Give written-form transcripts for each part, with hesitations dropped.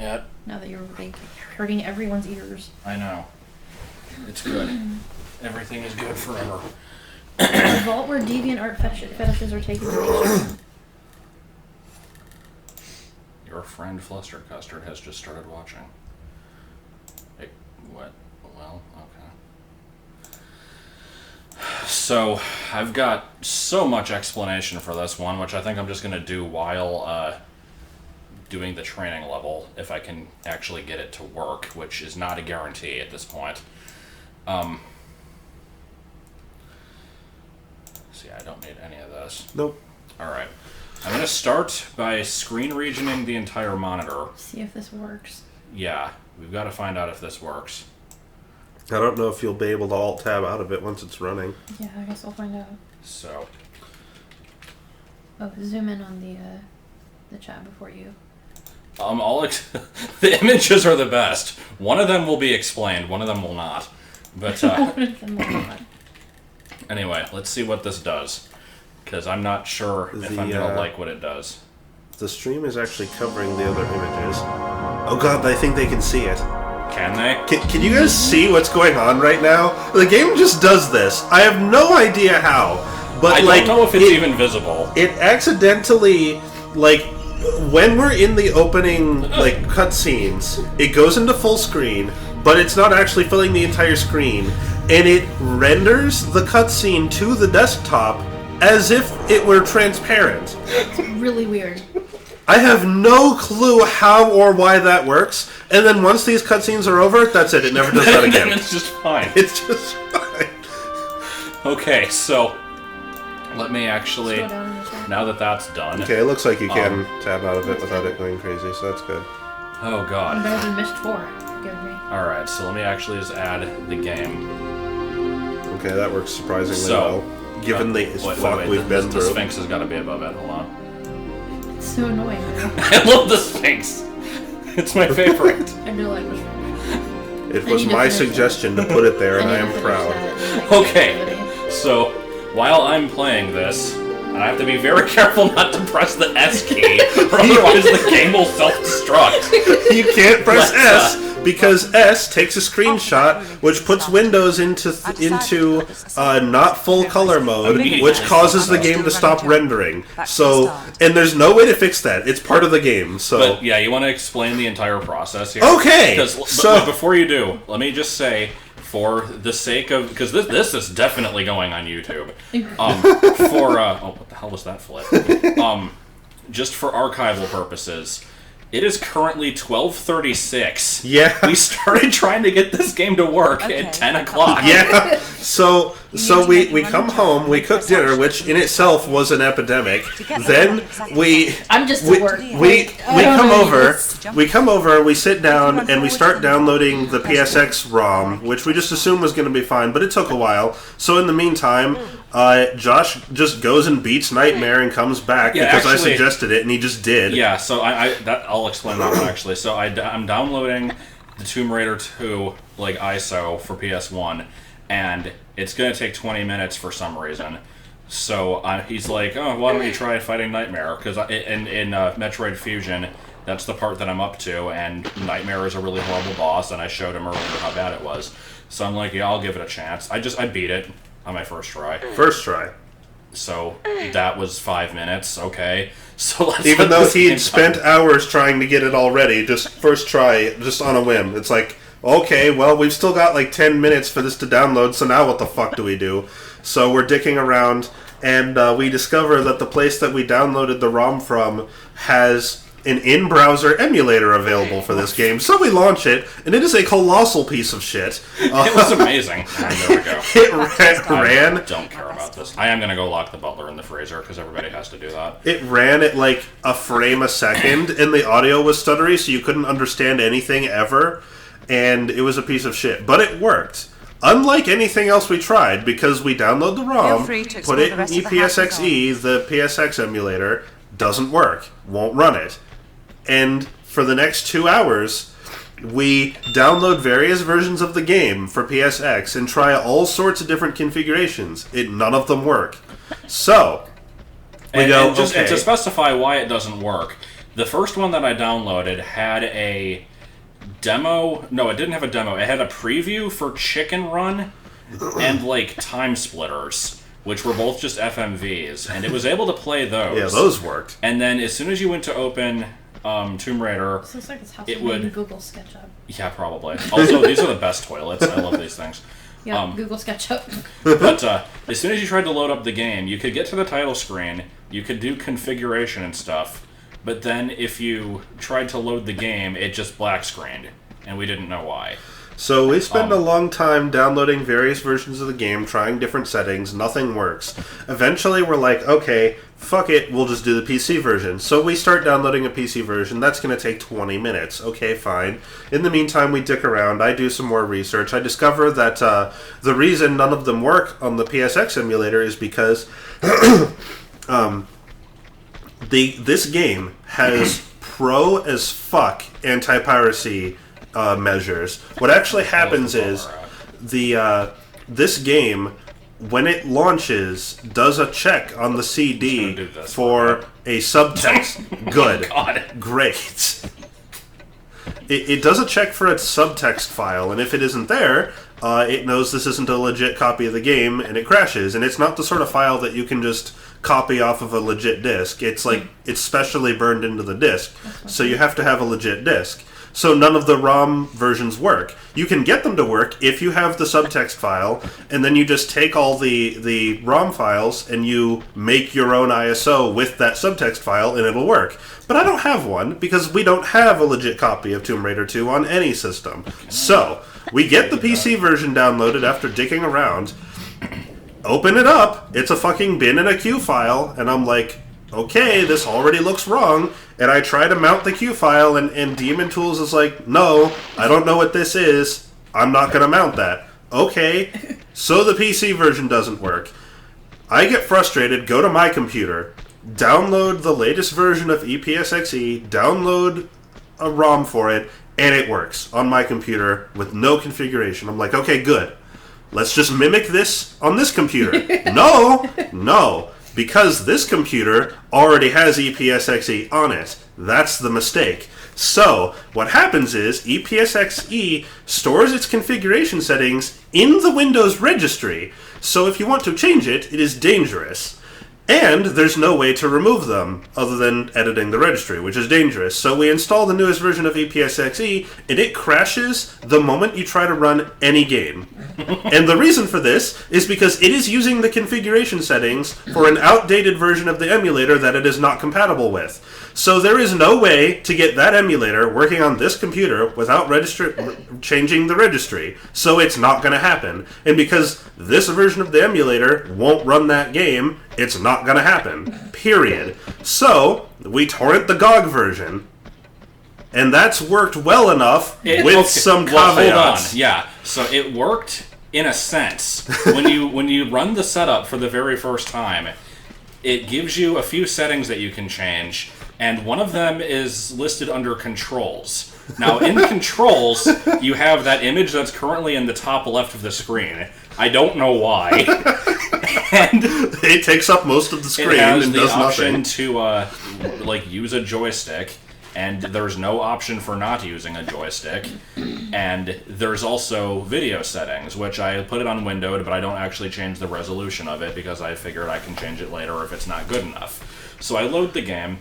yet. Now that you're like, hurting everyone's ears. I know. It's good. Everything is good forever. The vault where deviant art fetishes are taken to nature. Your friend Flustered Custard has just started watching. Hey, what? Well, okay. So, I've got so much explanation for this one, which I think I'm just going to do while doing the training level, if I can actually get it to work, which is not a guarantee at this point. See, I don't need any of this. Nope. Alright. I'm going to start by screen regioning the entire monitor. See if this works. Yeah, we've got to find out if this works. I don't know if you'll be able to Alt-Tab out of it once it's running. Yeah, I guess I'll find out. So. Oh, zoom in on the chat before you. The images are the best. One of them will be explained, one of them will not. But, One of them will not. Anyway, let's see what this does. Because I'm not sure if I'm going to like what it does. The stream is actually covering the other images. Oh god, I think they can see it. Can they? Can you guys see what's going on right now? The game just does this. I have no idea how. But I don't know if it's even visible. It accidentally, like, when we're in the opening, like, cutscenes, it goes into full screen, but it's not actually filling the entire screen. And it renders the cutscene to the desktop as if it were transparent. It's really weird. I have no clue how or why that works. And then once these cutscenes are over, that's it. It never does that again. It's just fine. It's just fine. Okay, so let me actually, now that that's done. Okay, it looks like you can tab out of it without it going crazy, so that's good. Oh god. I'm better than Mist 4. Give me. Alright, so let me actually just add the game. Okay, that works surprisingly So, well. Given the fuck we've been through. The Sphinx has got to be above it. Hold on. It's so annoying. I love the Sphinx. It's my favorite. I do like the Sphinx. It was my suggestion to put it there, and I am proud. Okay, so while I'm playing this, and I have to be very careful not to press the S key, or otherwise the game will self-destruct. You can't press S because S takes a screenshot, which puts Windows into not full color mode, which causes the game to stop rendering. So, and there's no way to fix that. It's part of the game. So, but yeah, you want to explain the entire process here? Okay. But before you do, let me just say, for the sake of, because this is definitely going on YouTube. What the hell was that flip? Just for archival purposes. It is currently 12:36. Yeah. We started trying to get this game to work at 10 o'clock. Yeah. So we come home, we cook dinner, which in itself was an epidemic. Then I'm just at work. We come over, we sit down, and we start downloading the PSX ROM, which we just assumed was going to be fine, but it took a while. So in the meantime, Josh just goes and beats Nightmare and comes back because I suggested it, and he just did. Yeah, so I'll explain that one actually. So I'm downloading the Tomb Raider 2 like ISO for PS1, and it's going to take 20 minutes for some reason. So he's like, oh, why don't you try fighting Nightmare? Because in Metroid Fusion, that's the part that I'm up to, and Nightmare is a really horrible boss, and I showed him earlier how bad it was. So I'm like, yeah, I'll give it a chance. I beat it on my first try. First try. So that was 5 minutes, okay. So let's even though he'd spent hours trying to get it already, just first try, just on a whim. It's like, okay, well, we've still got like 10 minutes for this to download, so now what the fuck do we do? So we're dicking around, and we discover that the place that we downloaded the ROM from has an in-browser emulator available for this game. So we launch it, and it is a colossal piece of shit. It was amazing. There we go. It ran. I don't care about this. I am going to go lock the butler in the freezer, because everybody has to do that. It ran at like a frame a second, and the audio was stuttery, so you couldn't understand anything ever, and it was a piece of shit. But it worked. Unlike anything else we tried, because we download the ROM, put it in EPSXE, the PSX emulator, doesn't work. Won't run it. And for the next 2 hours, we download various versions of the game for PSX and try all sorts of different configurations. None of them work. So, and to specify why it doesn't work, The first one that I downloaded had a demo. No, it didn't have a demo. It had a preview for Chicken Run and like Time Splitters, which were both just FMVs, and it was able to play those. Yeah, those worked. And then as soon as you went to open Tomb Raider, This looks like it's house it made in would. Google SketchUp. Yeah, probably. Also, these are the best toilets. I love these things. Yeah, Google SketchUp. But as soon as you tried to load up the game, you could get to the title screen, you could do configuration and stuff, but then if you tried to load the game, it just black screened, and we didn't know why. So we spend a long time downloading various versions of the game, trying different settings, nothing works. Eventually we're like, okay, fuck it, we'll just do the PC version. So we start downloading a PC version, that's going to take 20 minutes. Okay, fine. In the meantime, we dick around, I do some more research. I discover that the reason none of them work on the PSX emulator is because this game has pro as fuck anti-piracy measures. What actually happens is this game, when it launches, does a check on the CD for a subtext. Good. God. Great. It does a check for a subtext file, and if it isn't there, it knows this isn't a legit copy of the game, and it crashes. And it's not the sort of file that you can just copy off of a legit disk. It's like, it's specially burned into the disk, so you have to have a legit disk. So none of the ROM versions work. You can get them to work if you have the subtext file, and then you just take all the ROM files and you make your own ISO with that subtext file, and it'll work. But I don't have one, because we don't have a legit copy of Tomb Raider 2 on any system. So, we get the PC version downloaded after dicking around, open it up, it's a fucking bin and a Q file, and I'm like, okay, this already looks wrong, and I try to mount the Q file, and Demon Tools is like, no, I don't know what this is, I'm not going to mount that. Okay, so the PC version doesn't work. I get frustrated, go to my computer, download the latest version of EPSXE, download a ROM for it, and it works on my computer with no configuration. I'm like, okay, good. Let's just mimic this on this computer. No. Because this computer already has EPSXE on it. That's the mistake. So, what happens is, EPSXE stores its configuration settings in the Windows registry. So if you want to change it, it is dangerous. And there's no way to remove them other than editing the registry, which is dangerous. So we install the newest version of EPSXE, and it crashes the moment you try to run any game. And the reason for this is because it is using the configuration settings for an outdated version of the emulator that it is not compatible with. So there is no way to get that emulator working on this computer without changing the registry. So it's not going to happen. And because this version of the emulator won't run that game, it's not going to happen. Period. So we torrent the GOG version, and that's worked well enough with some caveats. Well, hold on. Yeah. So it worked in a sense. when you run the setup for the very first time, it gives you a few settings that you can change, and one of them is listed under controls. Now, in controls, you have that image that's currently in the top left of the screen. I don't know why. And it takes up most of the screen and does nothing. It has the option to use a joystick, and there's no option for not using a joystick. And there's also video settings, which I put it on windowed, but I don't actually change the resolution of it because I figured I can change it later if it's not good enough. So I load the game,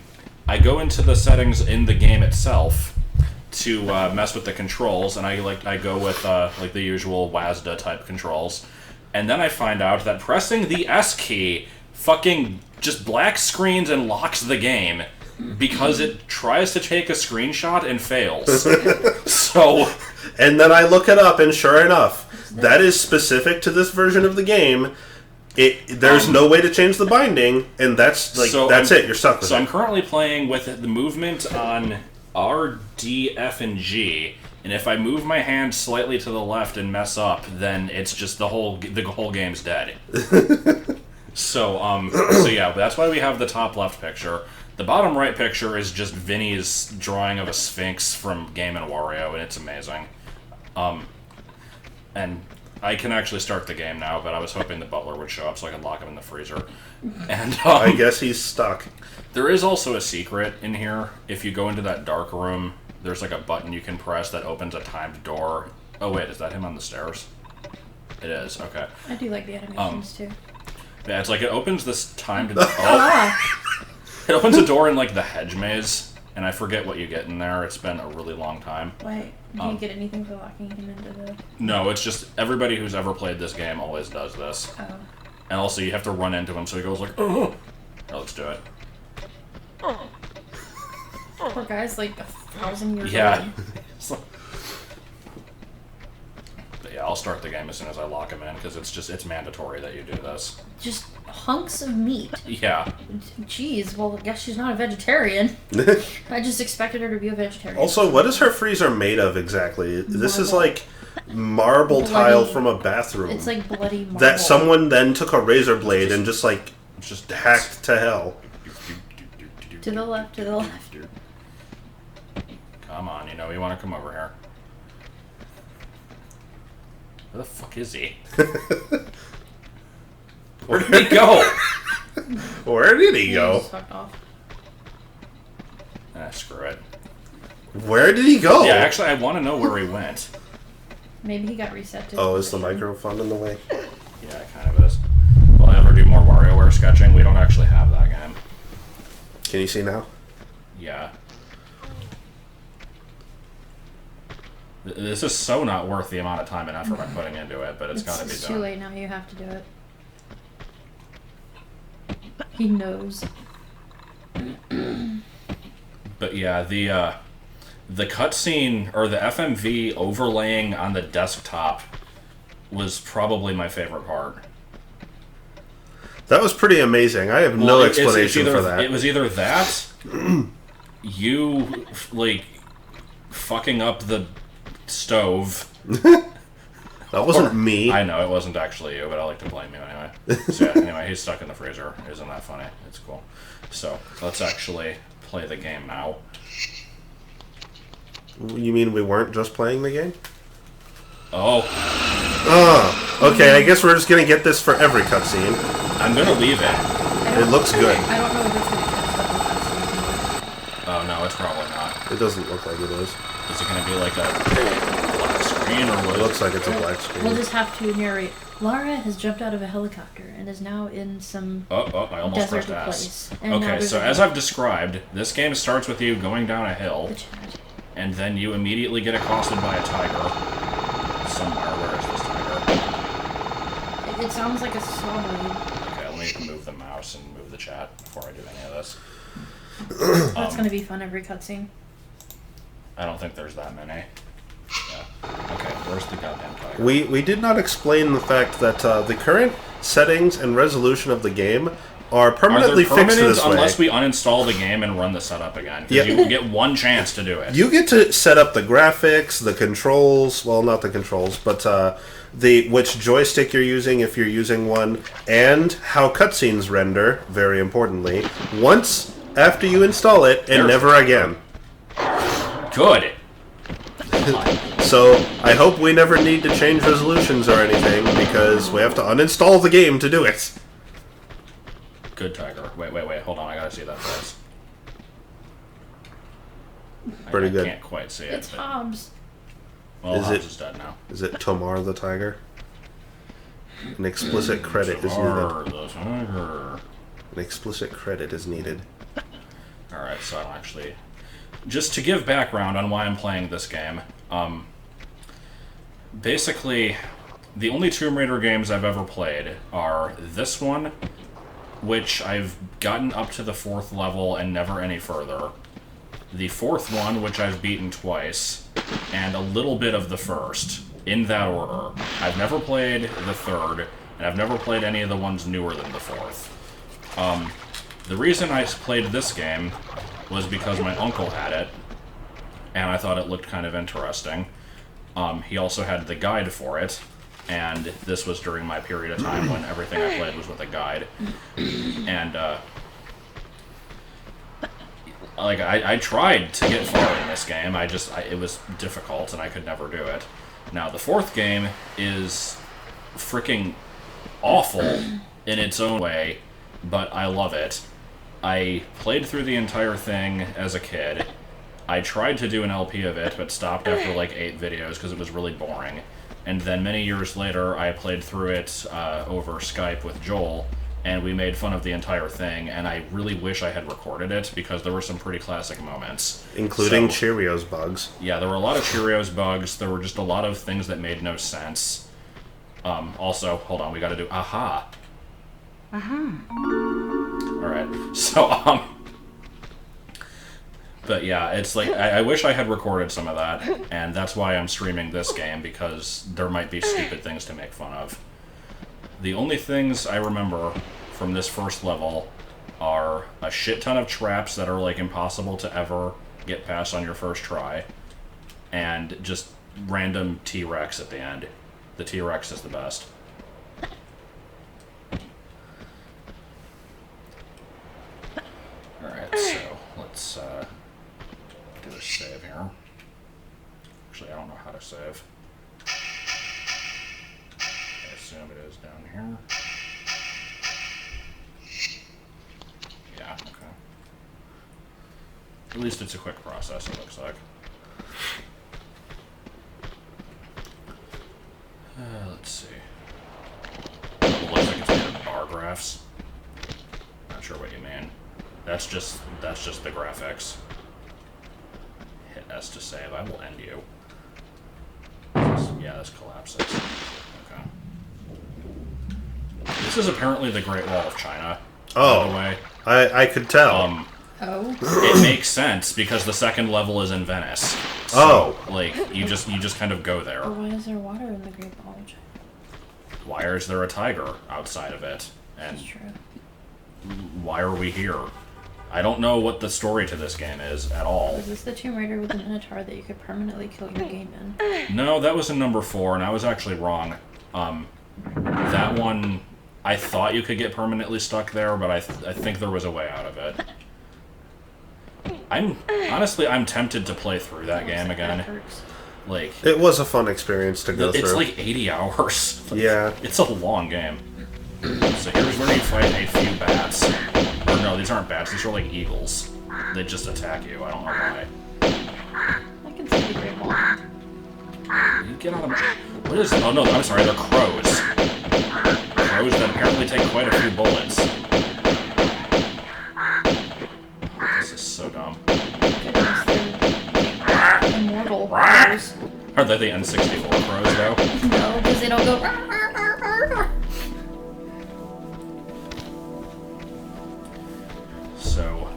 I go into the settings in the game itself to mess with the controls, and I go with the usual WASD type controls, and then I find out that pressing the S key fucking just black screens and locks the game because it tries to take a screenshot and fails. So, and then I look it up, and sure enough, that is specific to this version of the game. There's no way to change the binding, and that's it. You're stuck with it. So I'm currently playing with the movement on R, D, F, and G, and if I move my hand slightly to the left and mess up, then it's just the whole game's dead. So yeah, that's why we have the top left picture. The bottom right picture is just Vinny's drawing of a sphinx from Game & Wario, and it's amazing. And I can actually start the game now, but I was hoping the butler would show up so I could lock him in the freezer. And I guess he's stuck. there is also a secret in here. If you go into that dark room, there's like a button you can press that opens a timed door. Oh wait, is that him on the stairs? It is, okay. I do like the animations too. Yeah, it's like it opens this timed... Ah, It opens a door in like the hedge maze, and I forget what you get in there. It's been a really long time. wait. Do you get anything for locking him into the... No, it's just everybody who's ever played this game always does this. Oh. And also you have to run into him so he goes like, oh, let's do it. Poor guy's like 1,000 years Yeah. old. But yeah, I'll start the game as soon as I lock him in, because it's mandatory that you do this. Just hunks of meat. Yeah. Jeez, well, I guess she's not a vegetarian. I just expected her to be a vegetarian. Also, what is her freezer made of exactly? This is Marble. like marble Bloody- tile from a bathroom. It's like bloody marble. that someone then took a razor blade and just like Just hacked to hell. To the left, to the left. Come on, you want to come over here. Where the fuck is he? Where did he go? Where did he He go? just fucked off. Screw it. Where did he go? Yeah, actually, I want to know where he went. Maybe he got reset to... Oh, is the microphone in the way? Yeah, it kind of is. Will I ever do more WarioWare sketching? We don't actually have that game. Can you see now? Yeah. This is so not worth the amount of time and effort I'm putting into it, but it's got to be It's done. too late now. You have to do it. He knows. But yeah, the cutscene or the FMV overlaying on the desktop was probably my favorite part. That was pretty amazing. I have no Well, it's explanation either, for that. It was either that, you like fucking up the stove. That wasn't me. I know it wasn't actually you, but I like to blame you anyway. So yeah, anyway, he's stuck in the freezer. Isn't that funny? It's cool. So let's actually play the game now. You mean we weren't just playing the game? Oh, Okay, I guess we're just gonna get this for every cutscene. I'm gonna leave it. It looks good. I don't know if it's going to catch up with Oh no, it's probably not. It doesn't look like it is. Is it gonna be like a black screen or what? It looks like it's a black screen. We'll just have to narrate. Lara has jumped out of a helicopter and is now in some Oh, I almost desert pressed S. place. And now Okay, there's so a- as I've described, this game starts with you going down a hill, the chat. and then you immediately get accosted by a tiger. Somewhere, where is this tiger? It sounds like a saw blade. Okay, let me move the mouse and move the chat before I do any of this. That's going to be fun every cutscene. I don't think there's that many. Yeah. Okay, where's the goddamn tiger? We did not explain the fact that the current settings and resolution of the game are Are permanently they fixed permanent this way. unless we uninstall the game and run the setup again? 'Cause Yeah. you get one chance to do it. You get to set up the graphics, the controls, well, not the controls, but the which joystick you're using if you're using one, and how cutscenes render, very importantly, once after you install it, and There. never again. Good. So, I hope we never need to change resolutions or anything, because we have to uninstall the game to do it. Good tiger. Wait. Hold on, I gotta see that face. Pretty I good. can't quite see it. It's but- Hobbs. Well, Is Hobbs it- is dead now. Is it Tomar the Tiger? An explicit credit is needed. Tomar the tiger. An explicit credit is needed. Alright, so I'll actually... Just to give background on why I'm playing this game, basically, the only Tomb Raider games I've ever played are this one, which I've gotten up to the 4th level and never any further, the 4th one, which I've beaten twice, and a little bit of the 1st, in that order. I've never played the 3rd, and I've never played any of the ones newer than the 4th. The reason I played this game was because my uncle had it, and I thought it looked kind of interesting. He also had the guide for it, and this was during my period of time when everything I played was with a guide. And, I tried to get far in this game, it was difficult, and I could never do it. Now, the 4th game is freaking awful in its own way, but I love it. I played through the entire thing as a kid. I tried to do an LP of it, but stopped after like 8 videos because it was really boring. And then many years later, I played through it over Skype with Joel, and we made fun of the entire thing, and I really wish I had recorded it, because there were some pretty classic moments. Including Cheerios bugs. Yeah, there were a lot of Cheerios bugs. There were just a lot of things that made no sense. Also, hold on, we gotta do aha. Alright, so, but yeah, it's like, I wish I had recorded some of that, and that's why I'm streaming this game, because there might be stupid things to make fun of. The only things I remember from this first level are a shit ton of traps that are like impossible to ever get past on your first try, and just random T-Rex at the end. The T-Rex is the best. Alright, so let's do a save here. Actually, I don't know how to save. I assume it is down here. Yeah, okay. At least it's a quick process, it looks like. Let's see. It looks like it's made of bar graphs. Not sure what you mean. That's just the graphics. Hit S to save. I will end you. Yeah, this collapses. Okay. This is apparently the Great Wall of China. Oh, by the way. I could tell. It makes sense because the second level is in Venice. So, like, you just kind of go there. But why is there water in the Great Wall of China? Why is there a tiger outside of it? And That's true. why are we here? I don't know what the story to this game is at all. Was this the Tomb Raider with the Minotaur that you could permanently kill your game in? No, that was in number 4, and I was actually wrong. That one, I thought you could get permanently stuck there, but I think there was a way out of it. Honestly, I'm tempted to play through that game again. Like, it was a fun experience to go through. It's like 80 hours. Like, yeah. It's a long game. So here's where you fight a few bats. Or no, these aren't bats, these are like eagles. They just attack you, I don't know why. I can see the Great Wall. You get out of my... What is... Oh no, I'm sorry, they're crows. Crows that apparently take quite a few bullets. This is so dumb. Goodness, they're immortal crows. Are they the N64 crows, though? No, because they don't go... "Rah, rah, rah, rah, rah." So,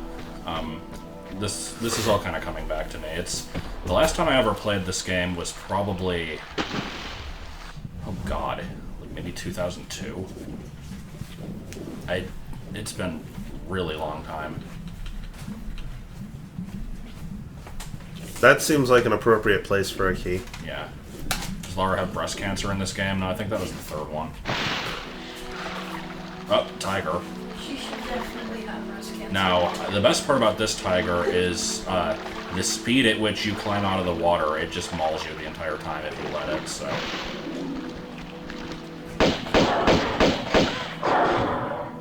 this is all kind of coming back to me. It's... The last time I ever played this game was probably... Oh god. Like maybe 2002? It's been a really long time. That seems like an appropriate place for a key. Yeah. Does Lara have breast cancer in this game? No, I think that was the third one. Oh, tiger. She should definitely have breast cancer. Now, the best part about this tiger is the speed at which you climb out of the water. It just mauls you the entire time if you let it, so...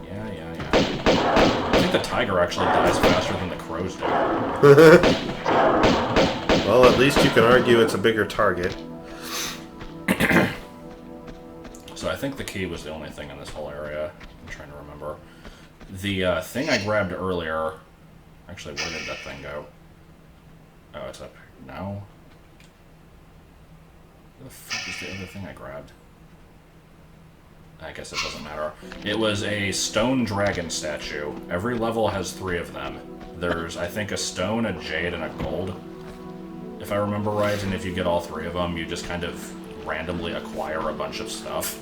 Yeah. I think the tiger actually dies faster than the crows do. Well, at least you can argue it's a bigger target. So I think the key was the only thing in this whole area. I'm trying to remember. The thing I grabbed earlier... Actually, where did that thing go? Oh, it's up here. No? Where the fuck is the other thing I grabbed? I guess it doesn't matter. It was a stone dragon statue. Every level has 3 of them. There's, I think, a stone, a jade, and a gold. If I remember right, and if you get all 3 of them, you just kind of randomly acquire a bunch of stuff.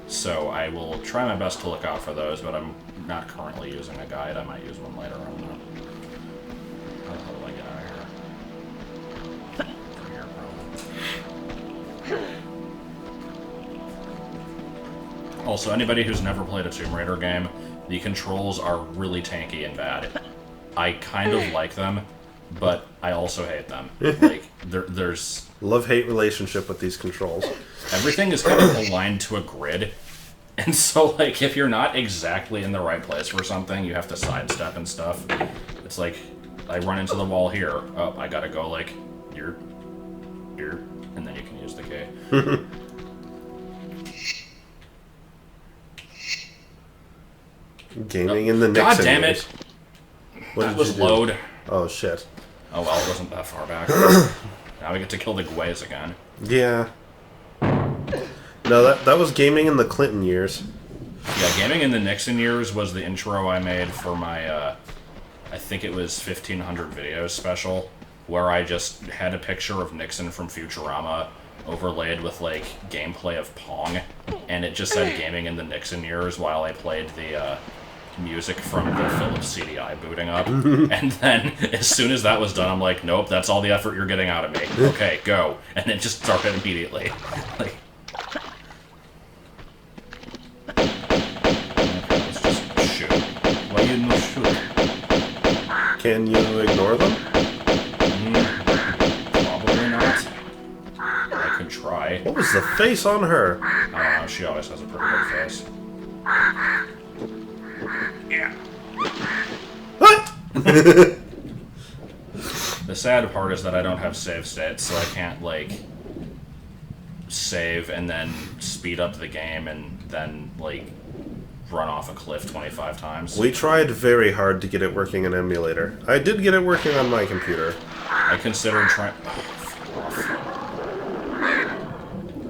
So I will try my best to look out for those, but I'm not currently using a guide. I might use one later. I don't know. How the hell do I get out of here? From here, probably. Also, anybody who's never played a Tomb Raider game, the controls are really tanky and bad. I kind of like them, but I also hate them. Like, there's... Love-hate relationship with these controls. Everything is kind of aligned to a grid. And so, like, if you're not exactly in the right place for something, you have to sidestep and stuff. It's like, I run into the wall here. Oh, I gotta go, like, here, and then you can use the key. Gaming in the Nixon God damn years. it! What That did was you do? load. Oh, shit. Oh well, it wasn't that far back. Now we get to kill the Guays again. Yeah. No, that was gaming in the Clinton years. Yeah, gaming in the Nixon years was the intro I made for my, I think it was 1500 videos special, where I just had a picture of Nixon from Futurama overlaid with, like, gameplay of Pong, and it just said gaming in the Nixon years while I played the, music from the Philips CDI booting up. And then, as soon as that was done, I'm like, nope, that's all the effort you're getting out of me. Okay, go. And it just started immediately. Like... Let's just shoot. Why you no shoot? Can you ignore them? Probably not. I could try. What was the face on her? I don't know, she always has a pretty good face. Yeah. What? The sad part is that I don't have save states, so I can't, like, save and then speed up the game and then, like, run off a cliff 25 times. We tried very hard to get it working in emulator. I did get it working on my computer. I considered trying...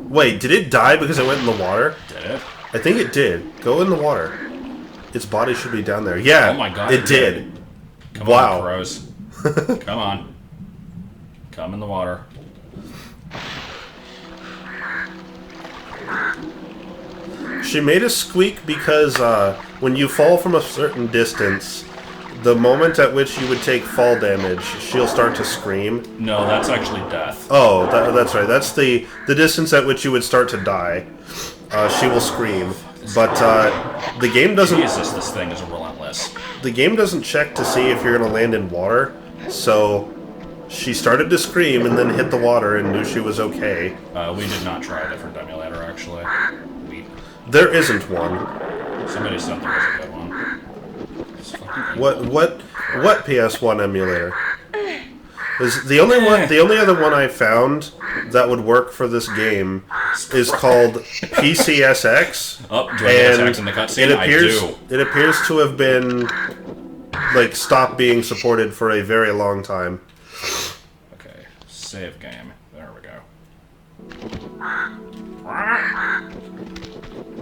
Wait, did it die because it went in the water? Did it? I think it did. Go in the water. Its body should be down there. Yeah, Oh my god. it did. Come Wow. on, crows. Come on. Come in the water. She made a squeak because when you fall from a certain distance, the moment at which you would take fall damage, she'll start to scream. No, that's actually death. Oh, that's right. That's the distance at which you would start to die. She will scream. But the game doesn't... Jesus, this thing is relentless. The game doesn't check to see if you're going to land in water, so she started to scream and then hit the water and knew she was okay. We did not try a different emulator, actually. There isn't one. Somebody said there was a good one. It's fucking What PS1 emulator? Is the only one? The only other one I found that would work for this game is called PCSX. Oh, do I get attacked in the cutscene? I do. It appears to have been like stopped being supported for a very long time. Okay, save game. There we go.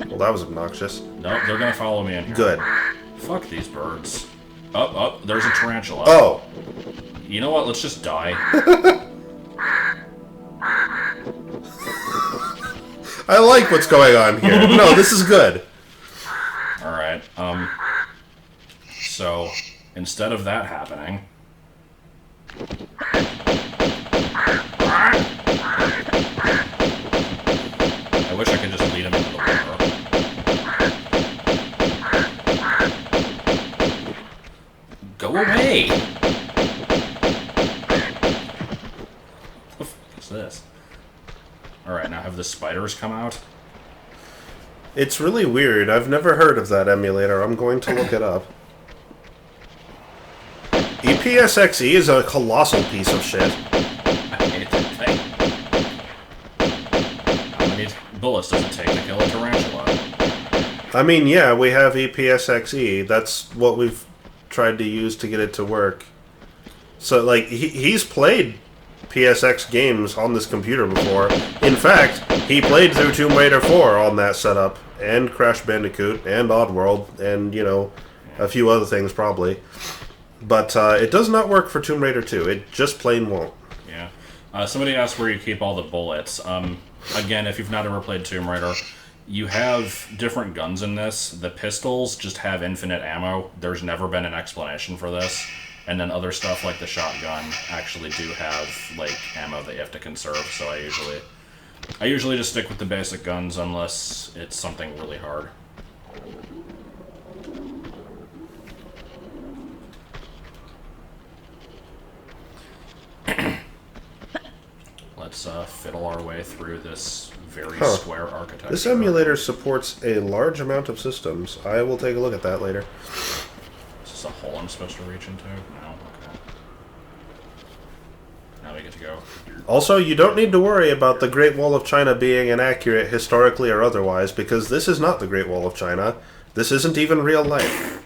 Well, that was obnoxious. Nope, they're gonna follow me in here. Good. Fuck these birds. Oh, there's a tarantula. Oh. You know what? Let's just die. I like what's going on here. No, this is good. Alright, so, instead of that happening... I wish I could just lead him into the water. Go away! What the fuck is this? Alright, now have the spiders come out? It's really weird. I've never heard of that emulator. I'm going to look it up. EPSXE is a colossal piece of shit. I hate that thing. How many bullets does it take to kill a tarantula? I mean, yeah, we have EPSXE. That's what we've tried to use to get it to work. So, like, he's played PSX games on this computer before. In fact, he played through Tomb Raider 4 on that setup, and Crash Bandicoot, and Oddworld, and, you know, a few other things probably. But it does not work for Tomb Raider 2. It just plain won't. Yeah. Somebody asked where you keep all the bullets. Again, if you've not ever played Tomb Raider, you have different guns in this. The pistols just have infinite ammo. There's never been an explanation for this. And then other stuff like the shotgun actually do have, like, ammo that you have to conserve, so I usually just stick with the basic guns unless it's something really hard. let's fiddle our way through this very Huh. square architecture. This emulator supports a large amount of systems. I will take a look at that later. Is this a hole I'm supposed to reach into? No? Okay. Now we get to go. Also, you don't need to worry about the Great Wall of China being inaccurate historically or otherwise, because this is not the Great Wall of China. This isn't even real life.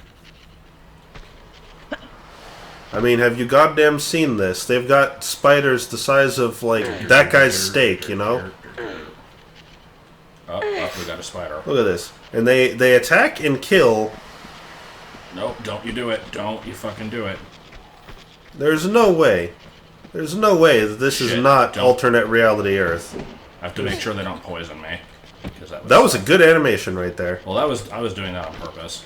I mean, have you goddamn seen this? They've got spiders the size of, like, that guy's steak, you know? Oh, we got a spider. Look at this. And they attack and kill. Nope, don't you do it. Don't you fucking do it. There's no way. There's no way that this is not don't. alternate reality Earth. I have to make sure they don't poison me. That was a good animation right there. Well, I was doing that on purpose.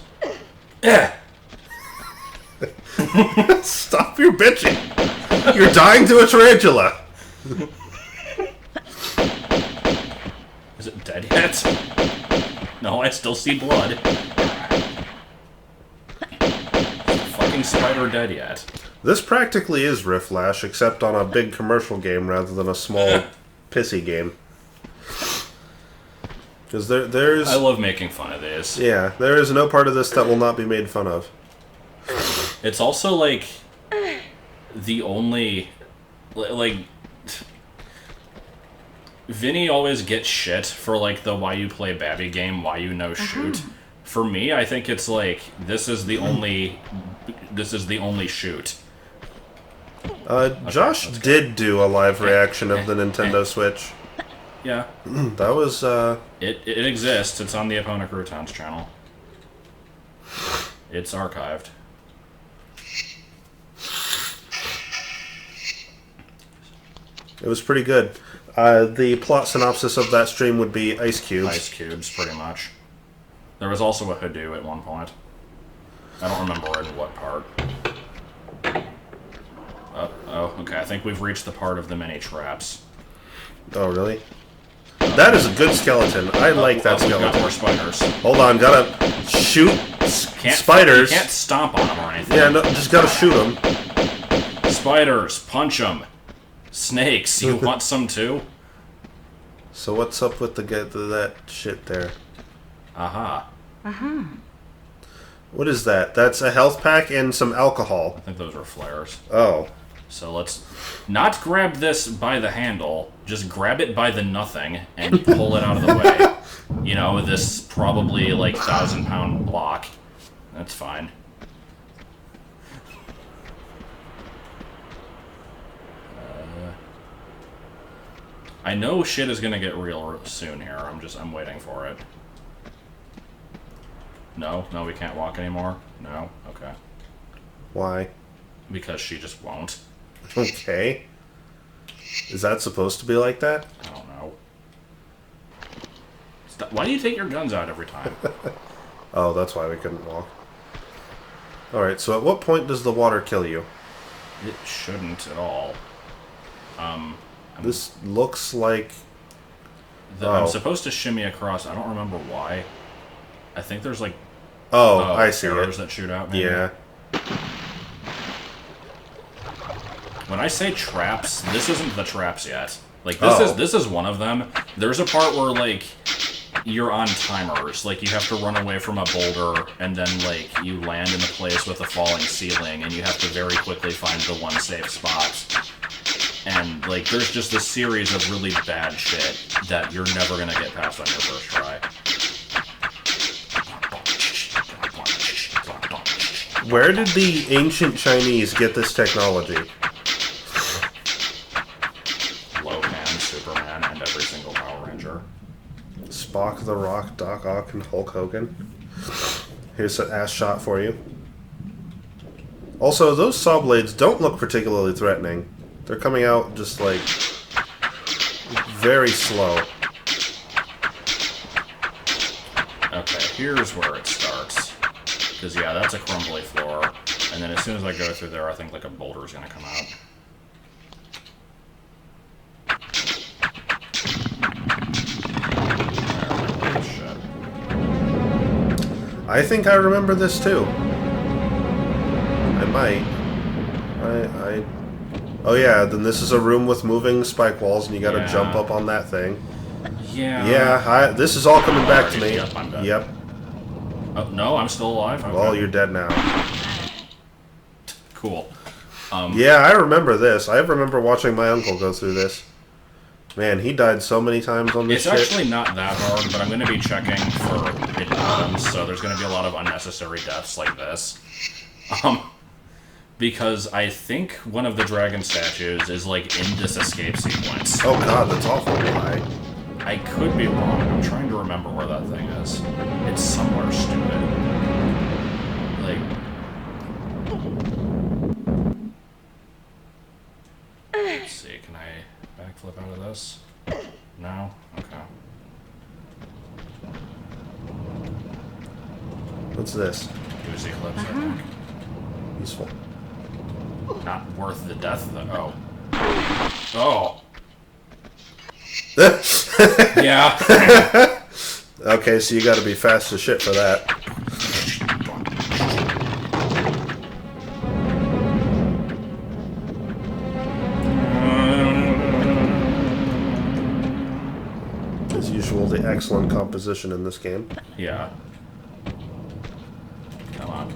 Stop your bitching. You're dying to a tarantula. Is it dead yet? No, I still see blood. Is the fucking spider dead yet? This practically is Rift Flash, except on a big commercial game rather than a small, pissy game. Because there's... I love making fun of these. Yeah, there is no part of this that will not be made fun of. It's also, like, the only... Like... Vinny always gets shit for, like, the why you play Babby game, why you no shoot. For me, I think it's like, this is the only shoot. Josh did do a live reaction of the Nintendo Switch. Yeah. That was, It exists. It's on the Epona Croutons channel. It's archived. It was pretty good. The plot synopsis of that stream would be ice cubes. Ice cubes, pretty much. There was also a Hadoop at one point. I don't remember in what part. Oh, okay. I think we've reached the part of the mini traps. Oh, really? That is a good skeleton. I like that We've skeleton. got more spiders. Hold on, gotta shoot spiders. You can't stomp on them or anything. Yeah, no, just gotta shoot them. Spiders, punch them. Snakes, you want some too? So what's up with that shit there? Aha. What is that? That's a health pack and some alcohol. I think those are flares. Oh. So let's not grab this by the handle, just grab it by the nothing and pull it out of the way. You know, this probably like 1,000-pound block. That's fine. I know shit is gonna get real soon here. I'm waiting for it. No, we can't walk anymore. No, okay. Why? Because she just won't. Okay. Is that supposed to be like that? I don't know. Stop. Why do you take your guns out every time? Oh, that's why we couldn't walk. Alright, so at what point does the water kill you? It shouldn't at all. This looks like... I'm supposed to shimmy across. I don't remember why. I think there's like... I see arrows it. that shoot out, maybe? Yeah. When I say traps, this isn't the traps yet. Like, this is one of them. There's a part where, like, you're on timers. Like, you have to run away from a boulder, and then, like, you land in a place with a falling ceiling, and you have to very quickly find the one safe spot. And, like, there's just a series of really bad shit that you're never gonna get past on your first try. Where did the ancient Chinese get this technology? Lopan, Superman, and every single Power Ranger. Spock, The Rock, Doc Ock, and Hulk Hogan. Here's an ass shot for you. Also, those saw blades don't look particularly threatening. They're coming out just, like, very slow. Okay, here's where it starts. Because, yeah, that's a crumbly floor. And then as soon as I go through there, I think, like, a boulder's gonna come out. Oh, shit. I think I remember this, too. I might. Oh yeah, then this is a room with moving spike walls, and you gotta Yeah. jump up on that thing. Yeah. Yeah, this is all coming back to me. Yep, I'm dead. Yep. Oh, no, I'm still alive? Okay. Well, you're dead now. Cool. Yeah, I remember this. I remember watching my uncle go through this. Man, he died so many times on this It's shit. actually not that hard, but I'm going to be checking for hidden items, so there's going to be a lot of unnecessary deaths like this. Because I think one of the dragon statues is, like, in this escape sequence. Oh god, that's awful. Why? I could be wrong. I'm trying to remember where that thing is. It's somewhere stupid. Like... Let's see, can I backflip out of this? No? Okay. What's this? Goosey clips, I think. Useful. Not worth the death, though. Oh. Yeah. Okay, so you gotta be fast as shit for that. As usual, the excellent composition in this game. Yeah. Come on.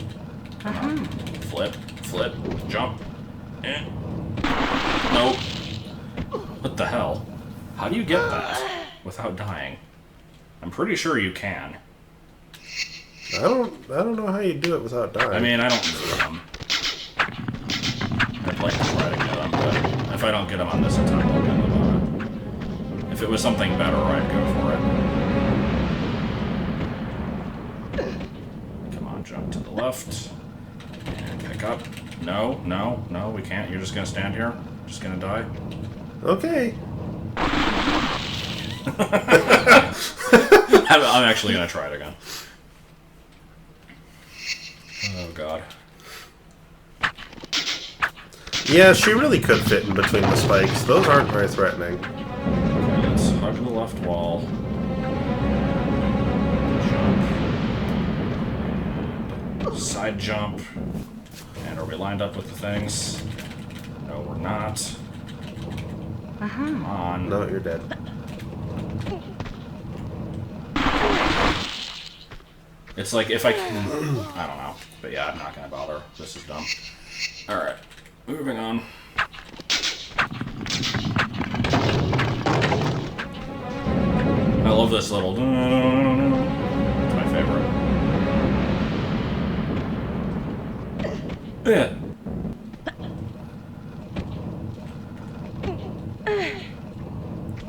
Come on. Flip, flip, jump. Eh. Nope. What the hell? How do you get that without dying? I'm pretty sure you can. I don't know how you do it without dying. I mean, I don't need them. I'd like to try to get them, but if I don't get them on this attack, I'll get them on it. If it was something better, I'd go for it. Come on, jump to the left. And pick up. No, no, no, we can't. You're just gonna stand here? Just gonna die? Okay. I'm actually gonna try it again. Oh god. Yeah, she really could fit in between the spikes. Those aren't very threatening. Okay, let's hug the left wall. Jump. Side jump. And are we lined up with the things? No, we're not. Come on. No, you're dead. It's like if I can... I don't know. But yeah, I'm not gonna bother. This is dumb. Alright. Moving on. I love this little... It's my favorite. Yeah.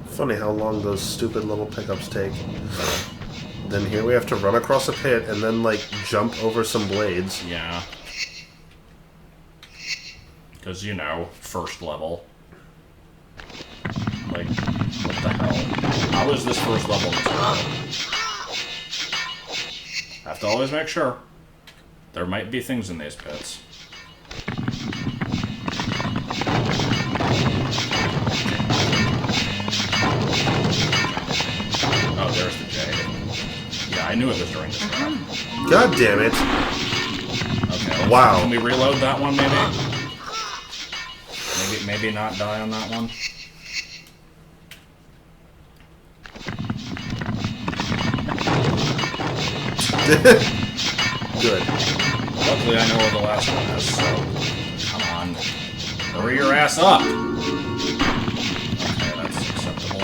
Funny how long those stupid little pickups take. Then here we have to run across a pit and then, like, jump over some blades. Yeah. Because, you know, first level. Like, what the hell? How is this first level material? Have to always make sure. There might be things in these pits. Oh, there's the J. Yeah, I knew it was during this round. God damn it. Okay. Wow. Can we reload that one, maybe? Maybe not die on that one. Good. Luckily, I know where the last one is, so come on. Hurry your ass up! Okay, that's acceptable.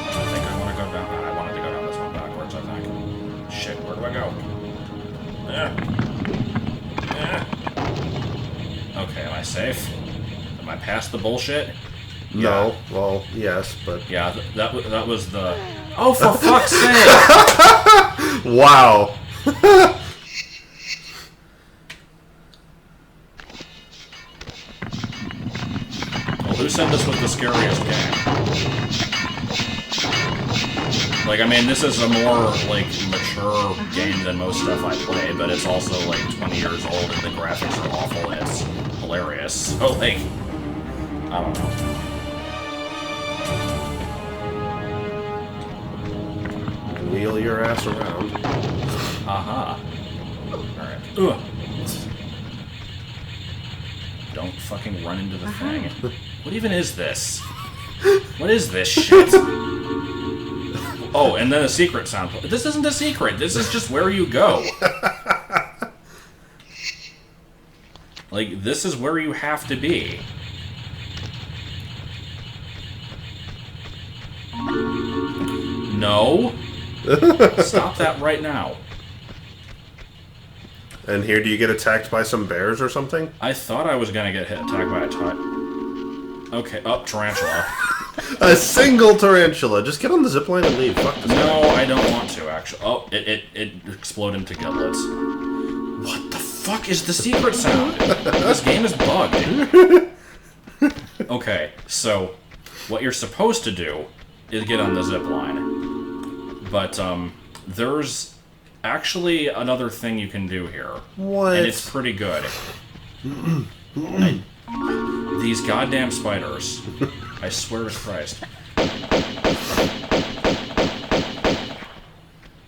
I think I want to go down. I wanted to go down this one backwards, I think. Shit, where do I go? Okay, am I safe? Am I past the bullshit? No. Well, yes, but... Yeah, that was the... Oh, for fuck's sake! Wow. Well, who said this was the scariest game? Like, I mean, this is a more, like, mature game than most stuff I play, but it's also, like, 20 years old and the graphics are awful and it's hilarious. So, like, I don't know. Wheel your ass around. Aha. Alright. Ugh. Don't fucking run into the thing. What even is this? What is this shit? Oh, and then a secret sound. This isn't a secret. This is just where you go. Like, this is where you have to be. No. Stop that right now. And here, do you get attacked by some bears or something? I thought I was gonna get attacked by a Okay, tarantula. A single tarantula. Just get on the zipline and leave. Fuck this. No, I don't want to, actually. Oh, it exploded into giblets. What the fuck is the secret sound? This game is bugged. Okay, so what you're supposed to do is get on the zipline. But, there's actually another thing you can do here. What? And it's pretty good. These goddamn spiders. I swear to Christ.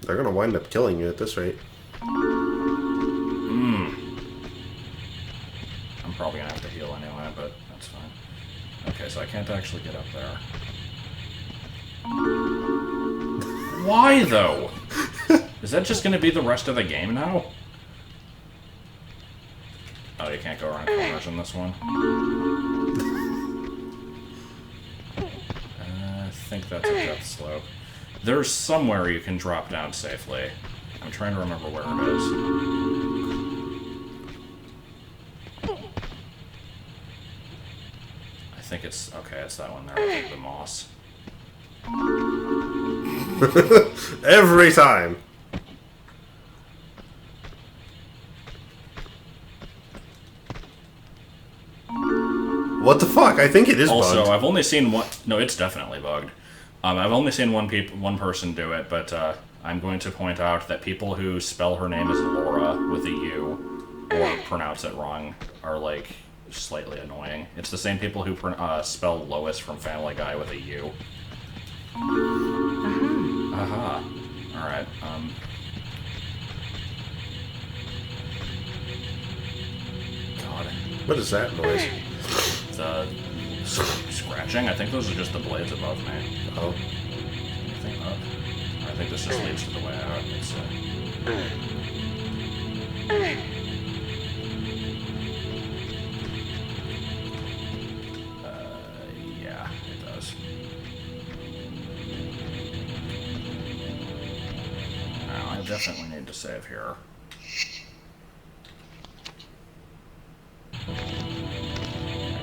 They're gonna wind up killing you at this rate. I'm probably gonna have to heal anyway, but that's fine. Okay, so I can't actually get up there. Why, though? Is that just gonna be the rest of the game now? Oh, you can't go around corners in this one? I think that's a death slope. There's somewhere you can drop down safely. I'm trying to remember where it is. I think it's... Okay, it's that one there with the moss. Every time. What the fuck? I think it is bugged. Also, I've only seen one... No, it's definitely bugged. I've only seen one person do it, but I'm going to point out that people who spell her name as Laura with a U, or pronounce it wrong, are, like, slightly annoying. It's the same people who spell Lois from Family Guy with a U. Aha. Alright, God. What is that noise? The scratching? I think those are just the blades above me. Oh. Anything up? I think this just leads to the way out. It's, yeah, it does. Now, I definitely need to save here.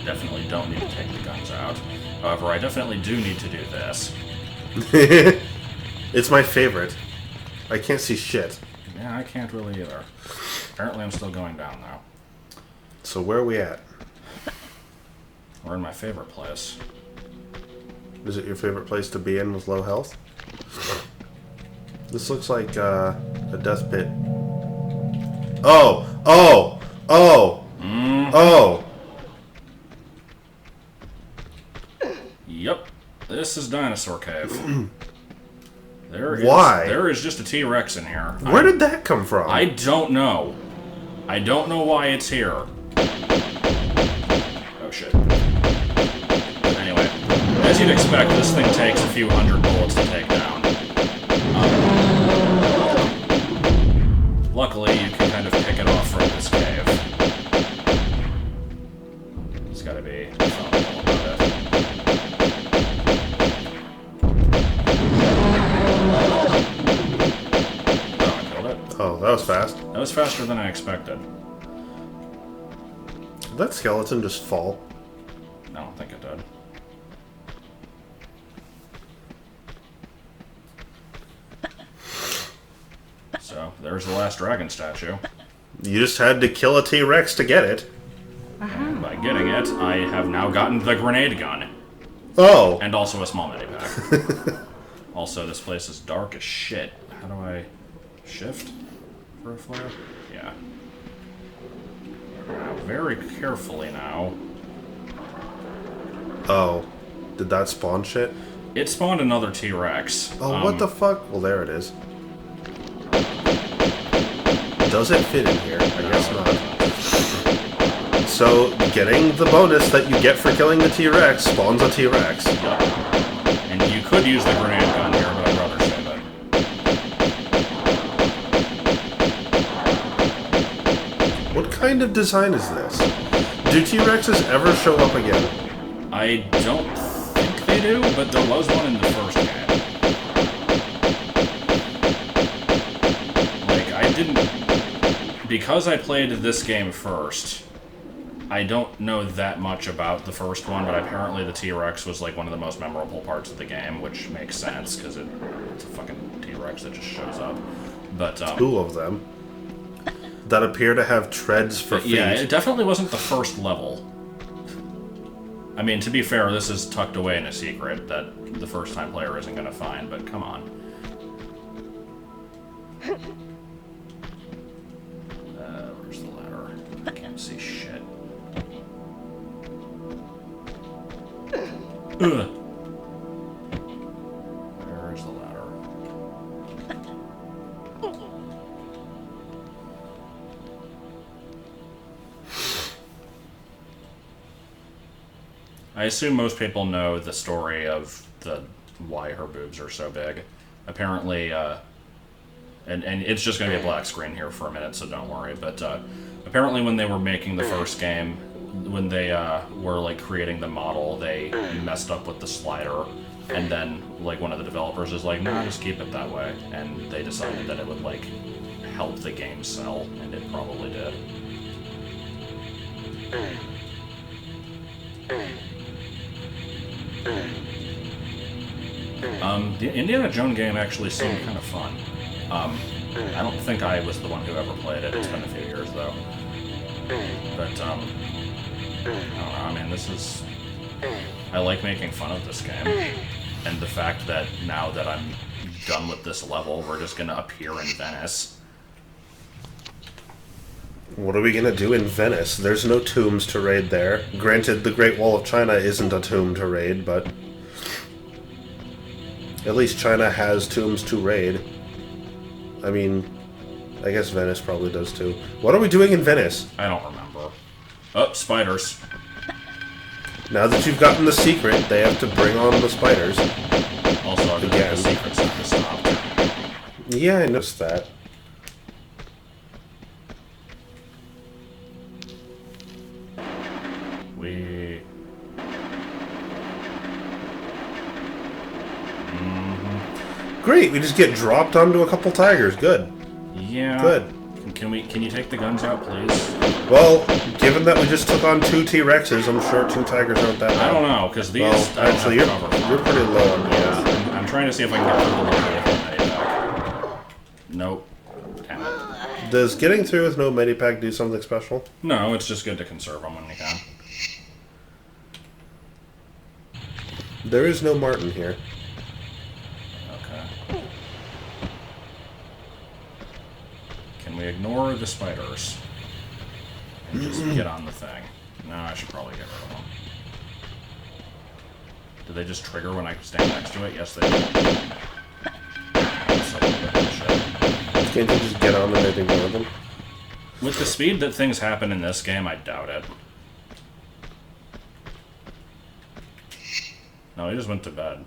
Definitely don't need to take the guns out. However, I definitely do need to do this. It's my favorite. I can't see shit. Yeah, I can't really either. Apparently I'm still going down now. So where are we at? We're in my favorite place. Is it your favorite place to be in with low health? This looks like a death pit. Oh! Oh! Oh! Oh! Yep. This is Dinosaur Cave. Why? There is just a T-Rex in here. Where did that come from? I don't know. I don't know why it's here. Oh shit. Anyway, as you'd expect, this thing takes a few hundred bullets to take down. Luckily, you can kind of pick it off from this cave. It's gotta be something about it. Oh, that was fast. That was faster than I expected. Did that skeleton just fall? I don't think it did. So, there's the last dragon statue. You just had to kill a T-Rex to get it. And by getting it, I have now gotten the grenade gun. Oh! And also a small medipack. Also, this place is dark as shit. How do I shift for a flare? Yeah. Now, very carefully now. Oh. Did that spawn shit? It spawned another T-Rex. Oh, what the fuck? Well, there it is. Does it fit in here? I guess not. So, getting the bonus that you get for killing the T-Rex spawns a T-Rex. Yep. And you could use the grenade gun here, but I'd rather save it. What kind of design is this? Do T-Rexes ever show up again? I don't think they do, but there was one in the first game. Like, I didn't... Because I played this game first, I don't know that much about the first one, but apparently the T-Rex was like one of the most memorable parts of the game, which makes sense, because it's a fucking T-Rex that just shows up. But, 2 of them that appear to have treads for feet. Yeah, it definitely wasn't the first level. I mean, to be fair, this is tucked away in a secret that the first-time player isn't going to find, but come on. Where's the ladder? I can't see shit. Ugh. Where's the ladder? I assume most people know the story of why her boobs are so big. Apparently, and it's just going to be a black screen here for a minute, so don't worry. But apparently, when they were making the first game, when they were like creating the model, they messed up with the slider, and then like one of the developers is like, "Nah, just keep it that way," and they decided that it would like help the game sell, and it probably did. The Indiana Jones game actually seemed kind of fun. I don't think I was the one who ever played it. It's been a few years though. But I don't know. I mean, this is. I like making fun of this game, and the fact that now that I'm done with this level, we're just gonna appear in Venice. What are we gonna do in Venice? There's no tombs to raid there. Granted, the Great Wall of China isn't a tomb to raid, but at least China has tombs to raid. I mean, I guess Venice probably does too. What are we doing in Venice? I don't remember. Oh, spiders. Now that you've gotten the secret, they have to bring on the spiders. Also, I think the secret's not to stop. Yeah, I noticed that. Great, we just get dropped onto a couple tigers. Good. Yeah. Good. Can you take the guns out, please? Well, given that we just took on 2 T-Rexes, I'm sure 2 tigers aren't that bad. I don't know, because these... Well, actually, you're pretty low on those. Yeah, I'm trying to see if I can get through the level with a medipack. Nope. Damn it. Does getting through with no medipack do something special? No, it's just good to conserve them when you can. There is no Martin here. Okay. Can we ignore the spiders? And just get on the thing? No, I should probably get rid of them. Do they just trigger when I stand next to it? Yes, they do. Can't you just get on them and ignore them? With the speed that things happen in this game, I doubt it. No, he just went to bed.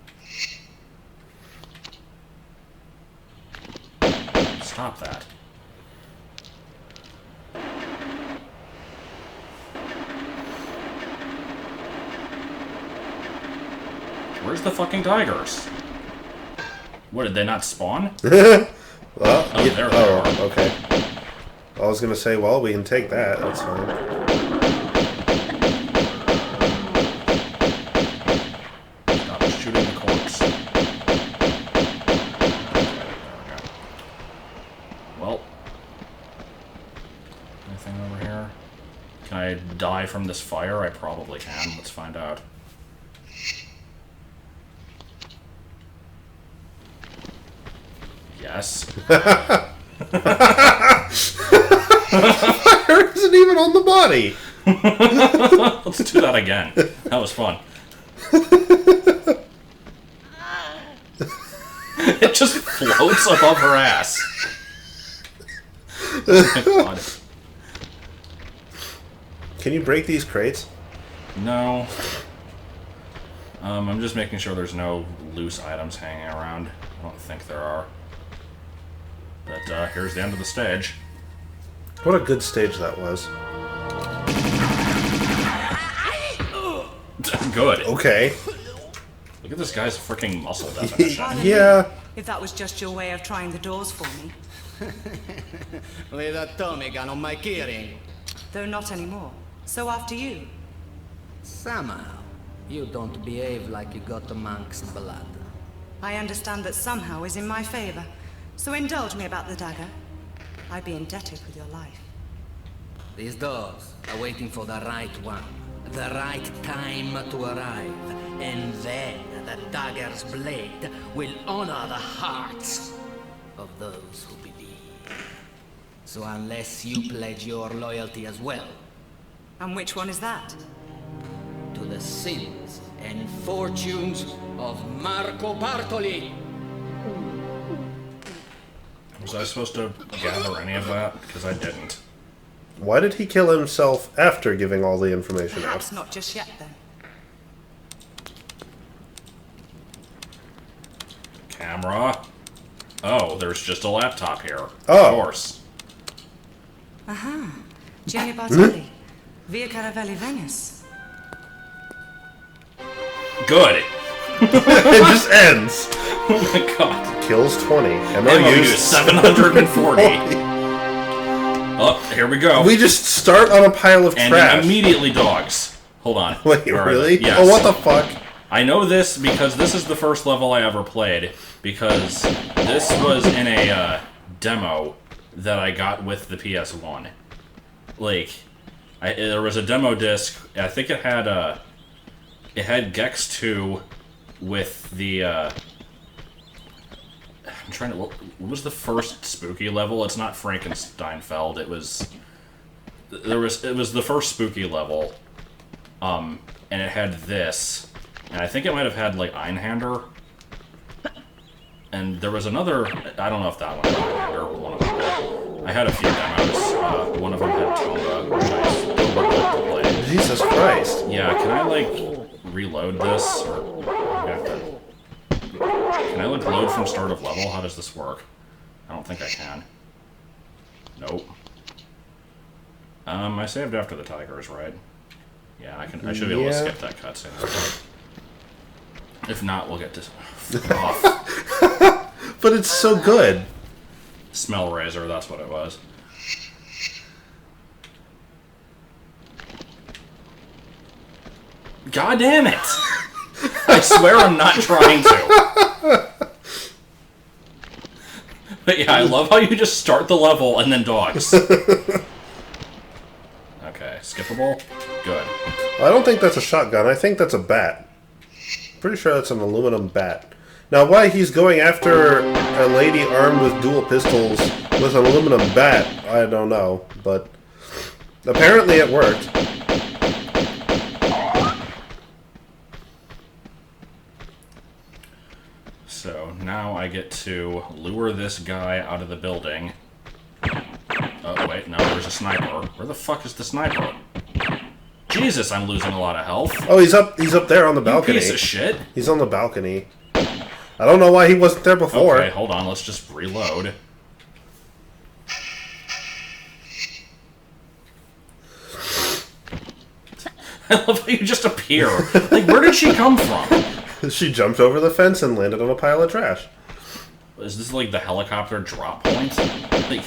Stop that. Where's the fucking tigers? What, did they not spawn? Well, oh, yeah, there they are. Okay. I was gonna say, well, we can take that. That's fine. Stop shooting the corpse. Well, anything over here? Can I die from this fire? I probably can. Let's find out. Yes. Fire isn't even on the body. Let's do that again. That was fun. It just floats above her ass. Oh my god. Can you break these crates? No. I'm just making sure there's no loose items hanging around. I don't think there are. But here's the end of the stage. What a good stage that was. Good. Okay. Look at this guy's freaking muscle definition. Yeah. If that was just your way of trying the doors for me. With a Tommy gun on my keyring. Though not anymore. So after you. Somehow, you don't behave like you got the monk's blood. I understand that somehow is in my favor. So indulge me about the dagger. I'd be indebted with your life. These doors are waiting for the right one. The right time to arrive. And then the dagger's blade will honor the hearts of those who believe. So unless you pledge your loyalty as well. And which one is that? To the sins and fortunes of Marco Bartoli. Was I supposed to gather any of that? Because I didn't. Why did he kill himself after giving all the information out? Perhaps not just yet then. Camera. Oh, there's just a laptop here. Oh. Of course. Aha. Gianni Bartoli. Via Caravelli, Venice. Good. It just ends. Oh my god. Kills 20. MOU 740. Oh, here we go. We just start on a pile of and trash. then immediately dogs. Hold on. Wait, Where are really? they? Yes. Oh, what the fuck? I know this because this is the first level I ever played, because this was in a demo that I got with the PS1. Like, there was a demo disc. I think it had Gex 2 with the. I'm trying to. What was the first spooky level? It's not Frankensteinfeld. It was. It was the first spooky level, and it had this. And I think it might have had, like, Einhander. And there was another... I don't know if that one had Einhander, but one of them did. I had a few demos. One of them had Tonga, which I still would like to play. Jesus Christ. Yeah, can I, like, reload this? Or I have to... Can I, like, load from start of level? How does this work? I don't think I can. Nope. I saved after the tigers, right? Yeah, I should be able to skip that cutscene. If not, we'll get this off. But it's so good. Smell razor, that's what it was. God damn it! I swear I'm not trying to. But yeah, I love how you just start the level and then dogs. Okay, skippable? Good. I don't think that's a shotgun. I think that's a bat. Pretty sure that's an aluminum bat. Now, why he's going after a lady armed with dual pistols with an aluminum bat, I don't know. But apparently it worked. So now I get to lure this guy out of the building. Oh, wait, no, there's a sniper. Where the fuck is the sniper? Jesus, I'm losing a lot of health. Oh, he's up there on the balcony. You piece of shit. He's on the balcony. I don't know why he wasn't there before. Okay, hold on, let's just reload. I love how you just appear. Like, where did she come from? She jumped over the fence and landed on a pile of trash. Is this like the helicopter drop point? Like...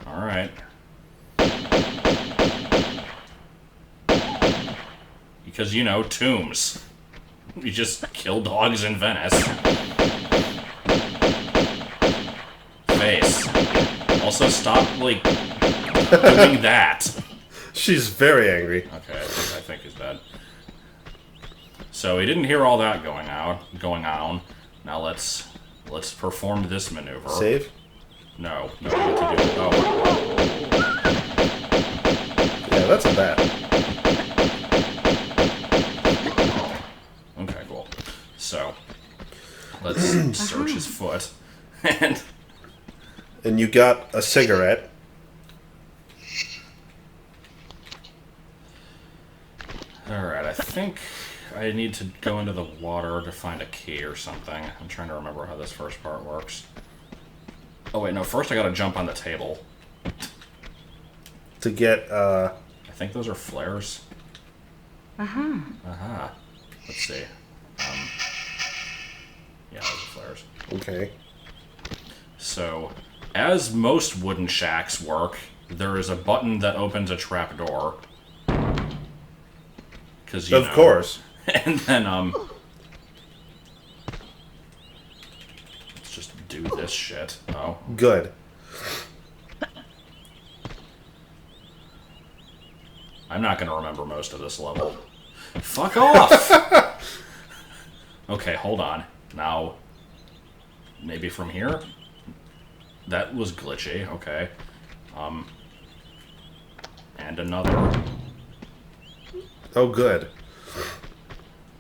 Alright. Because, you know, tombs. You just kill dogs in Venice. Face. Also, stop, like, doing that. She's very angry. Okay, I think he's dead. So he didn't hear all that going on. Now let's perform this maneuver. Save? No, what to do? Oh. Yeah, that's a bat. Let's search his foot. And you got a cigarette. alright, I think I need to go into the water to find a key or something. I'm trying to remember how this first part works. Oh wait, no, first I gotta jump on the table. To get, I think those are flares. Let's see. Yeah, those are flares. Okay. So, as most wooden shacks work, there is a button that opens a trapdoor. Because Of course. And then, let's just do this shit. Oh. Good. I'm not gonna remember most of this level. Fuck off! Okay, hold on. Now, maybe from here? That was glitchy, okay. And another. Oh, good.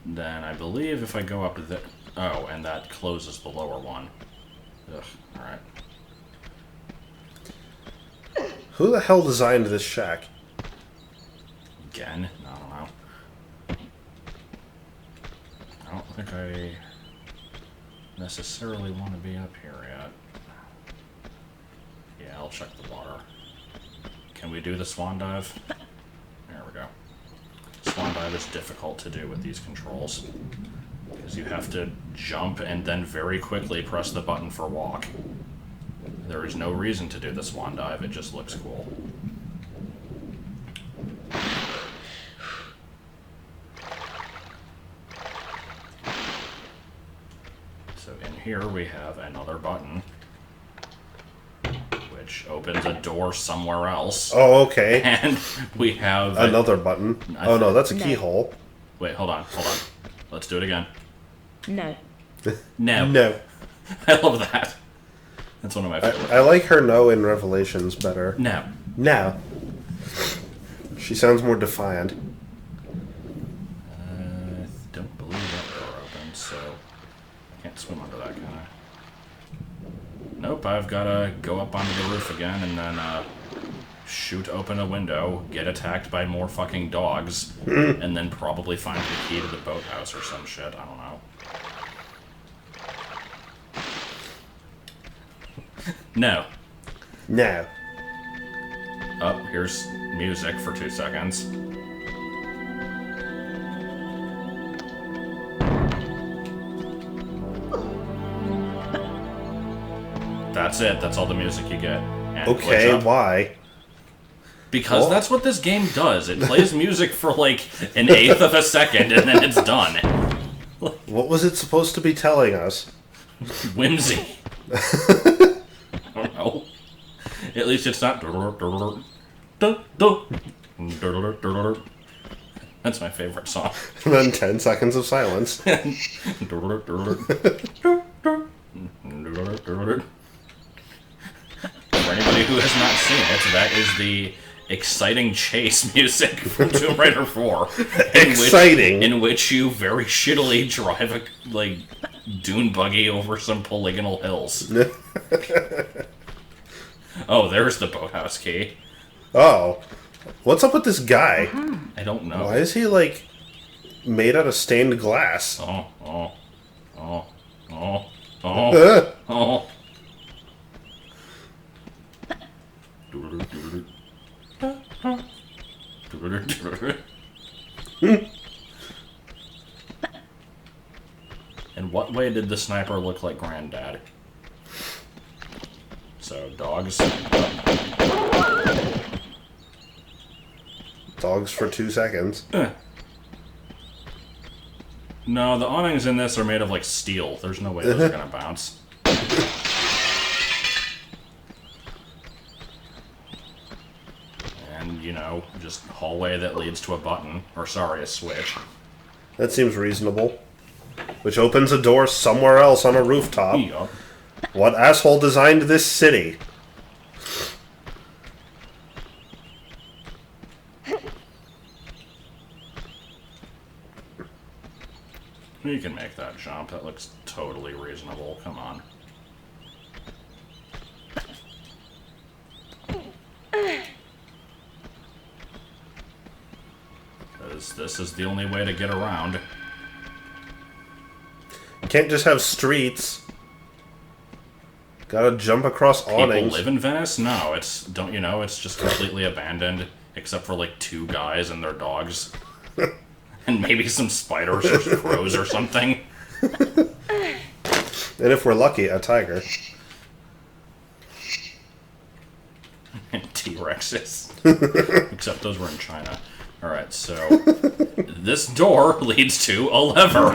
Then I believe if I go up to the... Oh, and that closes the lower one. Ugh, alright. Who the hell designed this shack? Again? I don't know. I don't think I necessarily want to be up here yet. Yeah, I'll check the water. Can we do the swan dive? There we go. Swan dive is difficult to do with these controls. Because you have to jump and then very quickly press the button for walk. There is no reason to do the swan dive, it just looks cool. So in here we have another button, which opens a door somewhere else. Oh, okay. And we have... Another button. Oh, no, that's a No. keyhole. Wait, hold on. Let's do it again. No. No. No. I love that. That's one of my favorites. I like her no in Revelations better. No. No. She sounds more defiant. I don't believe that door opens, so I can't swim under that, can I? Nope, I've gotta go up onto the roof again and then shoot open a window, get attacked by more fucking dogs, and then probably find the key to the boathouse or some shit. I don't know. No. No. Oh, here's music for 2 seconds. That's it. That's all the music you get. And Okay, glitch up. why? Because Well- that's what this game does. It plays music for like an eighth of a second and then it's done. What was it supposed to be telling us? Whimsy. I don't know. At least it's not. That's my favorite song. And then 10 seconds of silence. For anybody who has not seen it, that is the exciting chase music from Tomb Raider 4. Exciting. In which you very shittily drive a dune buggy over some polygonal hills. Oh, there's the boathouse key. Oh. What's up with this guy? I don't know. Why is he, like, made out of stained glass? Oh. In what way did the sniper look like Granddad? So, dogs. Dogs for 2 seconds. No, the awnings in this are made of, like, steel. There's no way those are gonna bounce. And, you know, just hallway that leads to a button. Or, sorry, a switch. That seems reasonable. Which opens a door somewhere else on a rooftop. Yup. What asshole designed this city? You can make that jump. That looks totally reasonable. Come on. Because this is the only way to get around. You can't just have streets. Gotta jump across awnings. People live in Venice? No, it's, don't you know, it's just completely abandoned, except for like 2 guys and their dogs. And maybe some spiders or crows or something. And if we're lucky, a tiger. And T-Rexes. Except those were in China. Alright, so this door leads to a lever,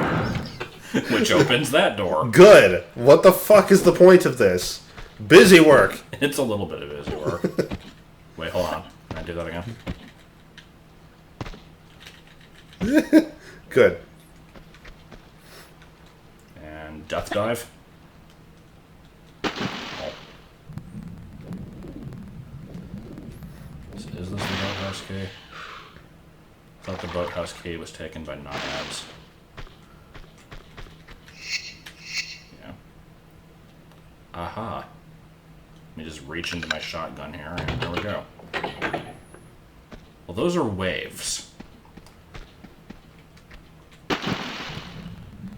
which opens that door. Good! What the fuck is the point of this? Busy work! It's a little bit of busy work. Wait, hold on. Can I do that again? Good. And death dive. Oh. Is this the boathouse key? I thought the boathouse key was taken by naiads. Yeah. Aha. Let me just reach into my shotgun here, and there we go. Well, those are waves.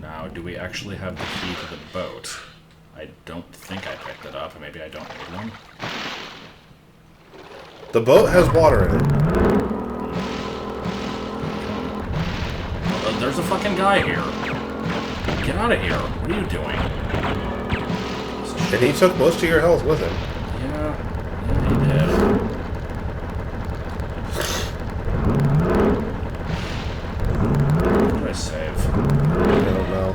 Now, do we actually have the key to the boat? I don't think I picked it up. Maybe I don't need one. The boat has water in it. There's a fucking guy here. Get out of here. What are you doing? And he took most of your health with him. Yeah, he did. What did I save? I don't know.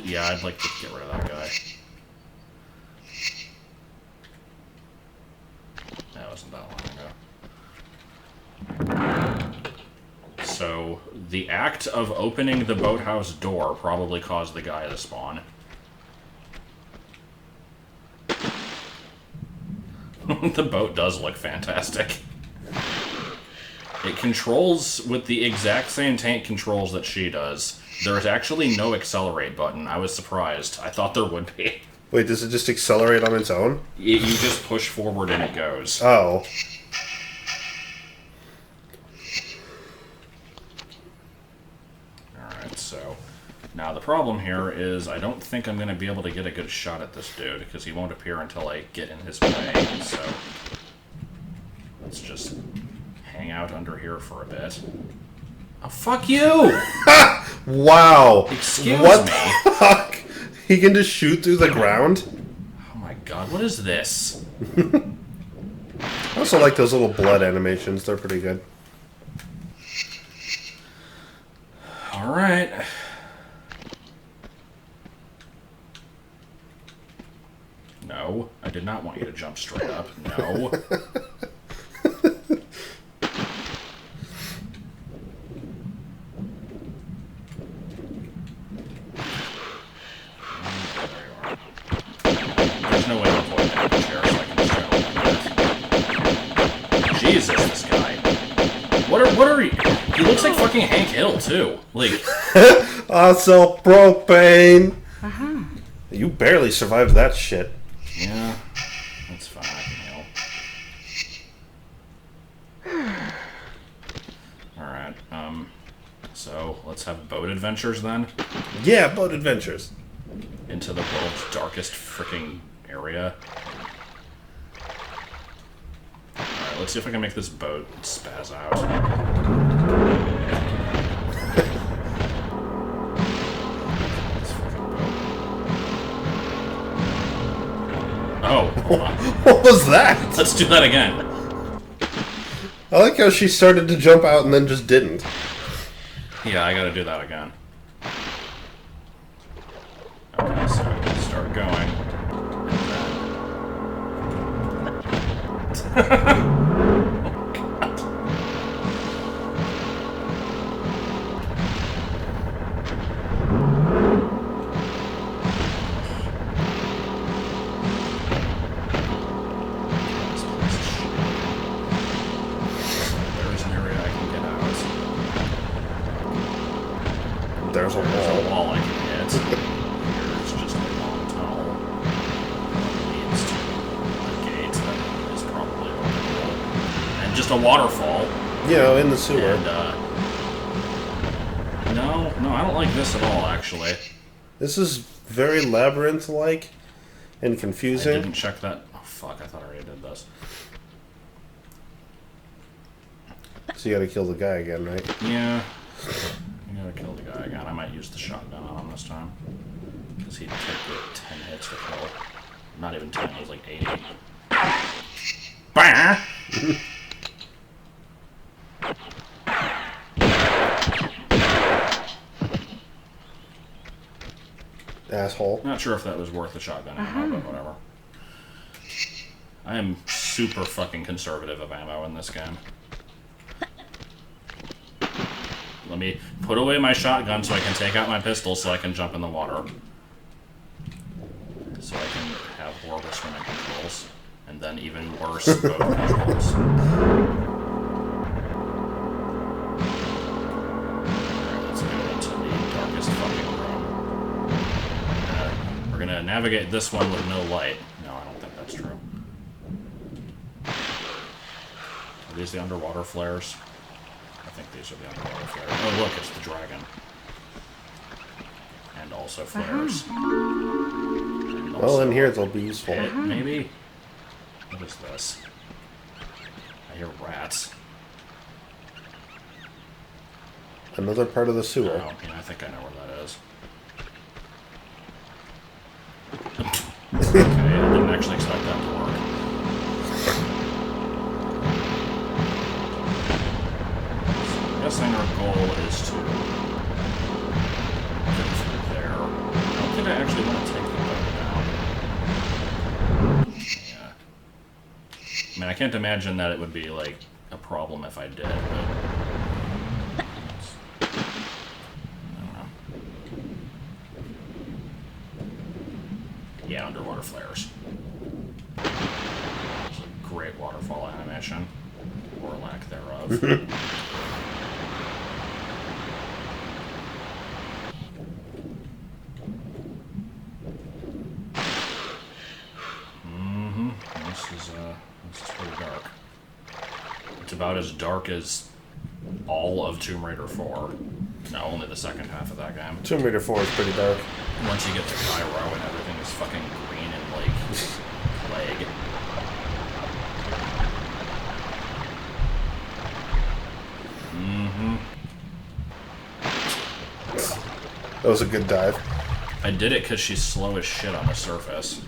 Yeah, I'd like to get rid of that guy. That wasn't that long ago. So, the act of opening the boathouse door probably caused the guy to spawn. The boat does look fantastic. It controls with the exact same tank controls that she does. There's actually no accelerate button. I was surprised. I thought there would be. Wait, does it just accelerate on its own? You just push forward and it goes. Oh. Alright, so... Now the problem here is I don't think I'm going to be able to get a good shot at this dude, because he won't appear until I get in his way, so... Let's just hang out under here for a bit. Oh, fuck you! Wow! Excuse what me. The fuck? He can just shoot through the ground? Oh my god, what is this? I also like those little blood animations. They're pretty good. Alright. No, I did not want you to jump straight up. No. There's no way to avoid that chair, so I can just go. Jesus, this guy. What are you? He looks like fucking Hank Hill, too. Like... Also, propane! You barely survived that shit. Yeah, that's fine, I can heal. Alright, so let's have boat adventures then? Yeah, boat adventures. Into the world's darkest freaking area. Alright, let's see if I can make this boat spaz out. Oh, hold on. What was that? Let's do that again. I like how she started to jump out and then just didn't. Yeah, I gotta do that again. Okay, so start going. And then... there's a There's a wall. wall I can hit. Here's just a long tunnel that leads to a gate that is probably open. And just a waterfall. You know, in the sewer. And, no, I don't like this at all, actually. This is very labyrinth-like and I confusing. didn't check that. Oh, fuck, I thought I already did this. So you gotta kill the guy again, right? Yeah. I gotta kill the guy again. I might use the shotgun on him this time. Because he took like 10 hits to kill. Not even 10, it was like 80. Bah! Asshole. Not sure if that was worth the shotgun ammo, but whatever. I am super fucking conservative of ammo in this game. Let me put away my shotgun so I can take out my pistol so I can jump in the water. So I can have horrible swimming controls. And then even worse boat controls. Alright, let's go into the darkest fucking room. We're gonna navigate this one with no light. No, I don't think that's true. Are these the underwater flares? I think these are the underwater flares. Oh, look, it's the dragon. And also flares. And Well, also in here they'll be useful. pit, maybe? What is this? I hear rats. Another part of the sewer. Oh, yeah, I think I know where that is. Okay, I didn't actually expect that to work. I'm guessing our goal is to get through there. I don't think I actually want to take the boat down. Yeah. I mean, I can't imagine that it would be, like, a problem if I did, but... I don't know. Yeah, underwater flares. It's a great waterfall animation. Or lack thereof. This is pretty dark. It's about as dark as all of Tomb Raider 4. No, only the second half of that game. Tomb Raider 4 is pretty dark. Once you get to Cairo and everything is fucking green and like plague. That was a good dive. I did it because she's slow as shit on the surface.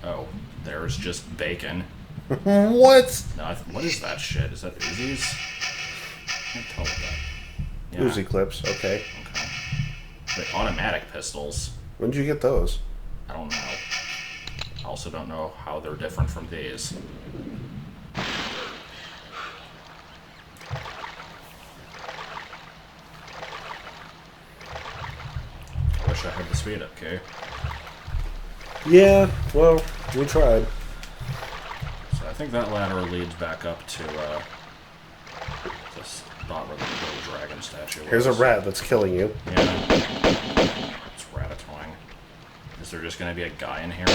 Oh, there's just bacon. What? No, what is that shit? Is that Uzis? I can't tell what that. Yeah. Uzi clips, okay. Okay. But automatic pistols. When did you get those? I don't know. I also don't know how they're different from these. Wish I had the speed up, okay? Yeah, well, we tried. So I think that ladder leads back up to this spot where the little dragon statue was. Here's a rat that's killing you. Yeah. It's ratatouille. Is there just going to be a guy in here?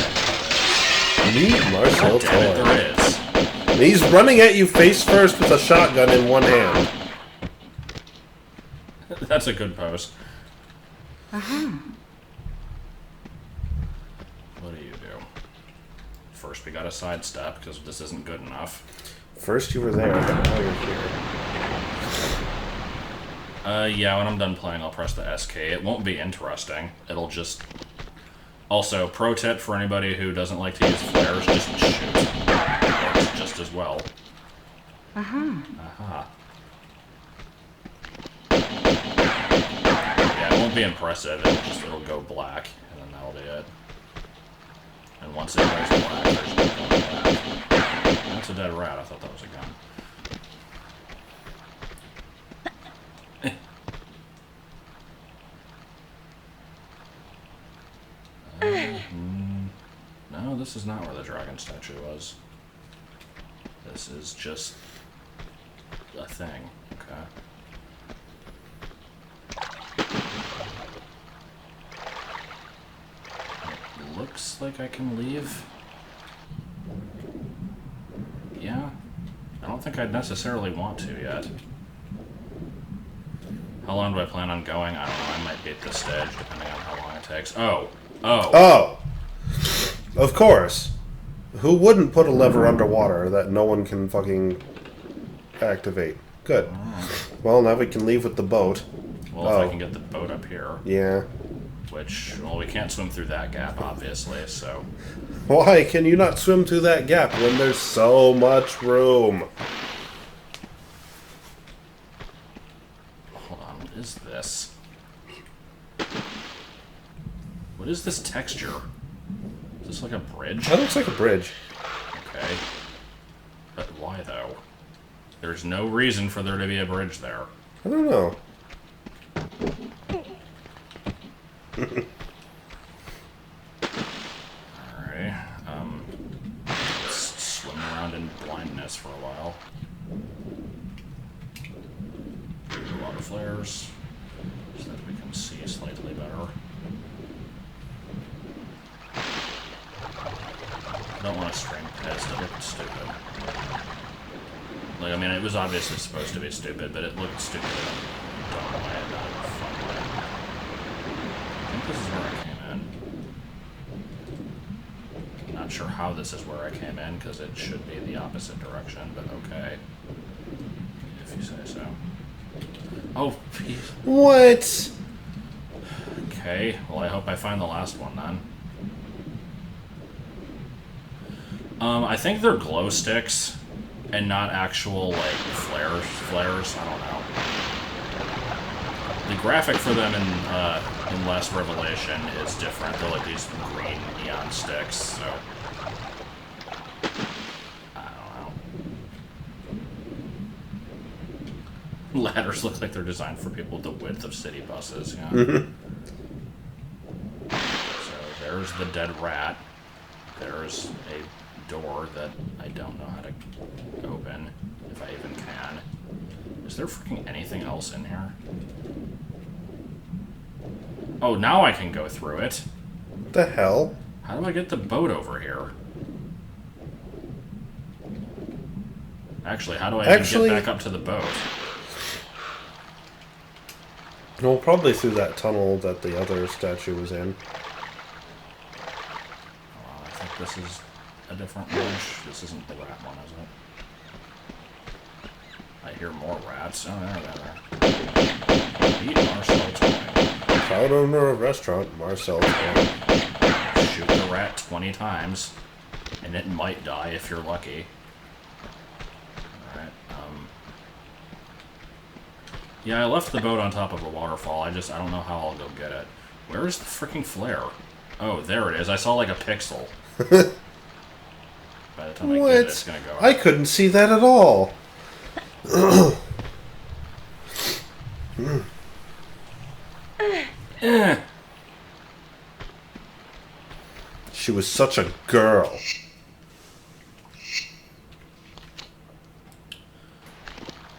Meet Marcel Damn it, Toy. there is. He's running at you face first with a shotgun in one hand. That's a good pose. What do you do? First, we gotta sidestep because this isn't good enough. First you were there, but now you're here. Yeah, when I'm done playing, I'll press the SK. It won't be interesting. It'll just... Also, pro tip for anybody who doesn't like to use flares, just shoot. It works just as well. Yeah, it won't be impressive. It'll go black, and then that'll be it. And once it goes black, there's no going back. That's a dead rat. I thought that was a gun. No, this is not where the dragon statue was. This is just a thing. Okay. looks like I can leave. Yeah. I don't think I'd necessarily want to yet. How long do I plan on going? I don't know. I might beat this stage depending on how long it takes. Oh. Of course. Who wouldn't put a lever underwater that no one can fucking activate? Good. Well, now we can leave with the boat. Well, if I can get the boat up here. Yeah. Which, well, we can't swim through that gap, obviously, so... Why can you not swim through that gap when there's so much room? Hold on, what is this? What is this texture? Is this like a bridge? That looks like a bridge. Okay. But why, though? There's no reason for there to be a bridge there. I don't know. Alright, let's swim around in blindness for a while. Water flares, so that we can see slightly better. I don't want to string past it, looked stupid. Like, I mean, it was obviously supposed to be stupid, but it looked stupid in a dumb way, not in a fun way. I think this is where I came in. Not sure how this is where I came in, because it should be the opposite direction, but okay. If you say so. Oh, geez. What? Okay, well, I hope I find the last one, then. I think they're glow sticks, and not actual, like, flares, I don't know. The graphic for them in Last Revelation is different. They're like these green neon sticks, so... I don't know. Ladders look like they're designed for people with the width of city buses, yeah. So there's the dead rat. There's a door that I don't know how to open, if I even can. Is there freaking anything else in here? Oh, now I can go through it. What the hell? How do I get the boat over here? Actually, how do I even get back up to the boat? Well, probably through that tunnel that the other statue was in. I think this is a different bridge. This isn't the rat one, is it? I hear more rats. Oh, there they are. Eat Marcel time. Proud owner of restaurant, Marcel. Shoot the rat 20 times, and it might die if you're lucky. Alright, yeah, I left the boat on top of a waterfall. I don't know how I'll go get it. Where's the freaking flare? Oh, there it is. I saw like a pixel. By the time I get it, it's gonna go out. I couldn't see that at all. She was such a girl.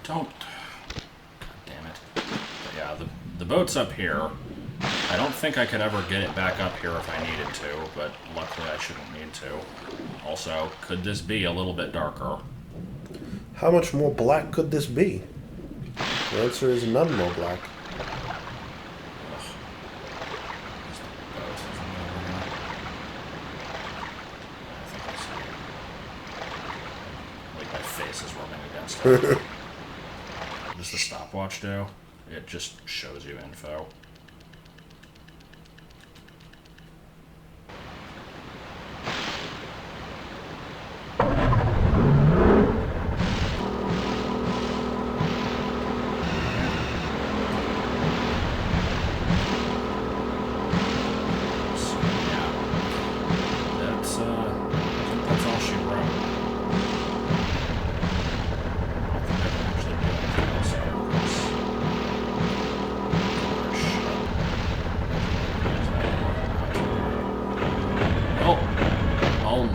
Don't. God damn it. But yeah, the boat's up here. I don't think I could ever get it back up here if I needed to, but luckily I shouldn't need to. Also, could this be a little bit darker? How much more black could this be? The answer is none more black. Like my face is rubbing against it. What does the stopwatch do? It just shows you info.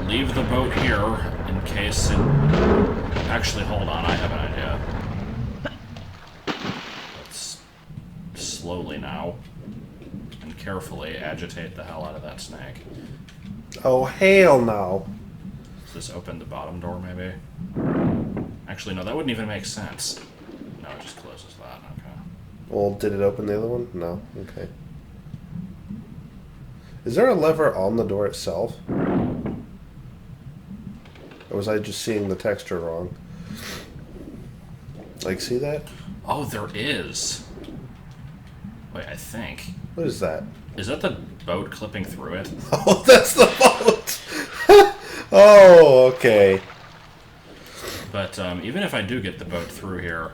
Leave the boat here in case it... Actually, hold on, I have an idea. Let's slowly now and carefully agitate the hell out of that snake. Oh, hell no. Does this open the bottom door, maybe? Actually, no, that wouldn't even make sense. No, it just closes that. Okay. Well, did it open the other one? No. Okay. Is there a lever on the door itself? Or was I just seeing the texture wrong? Like, see that? Oh, there is. Wait, I think. What is that? Is that the boat clipping through it? Oh, that's the boat! Oh, okay. But even if I do get the boat through here,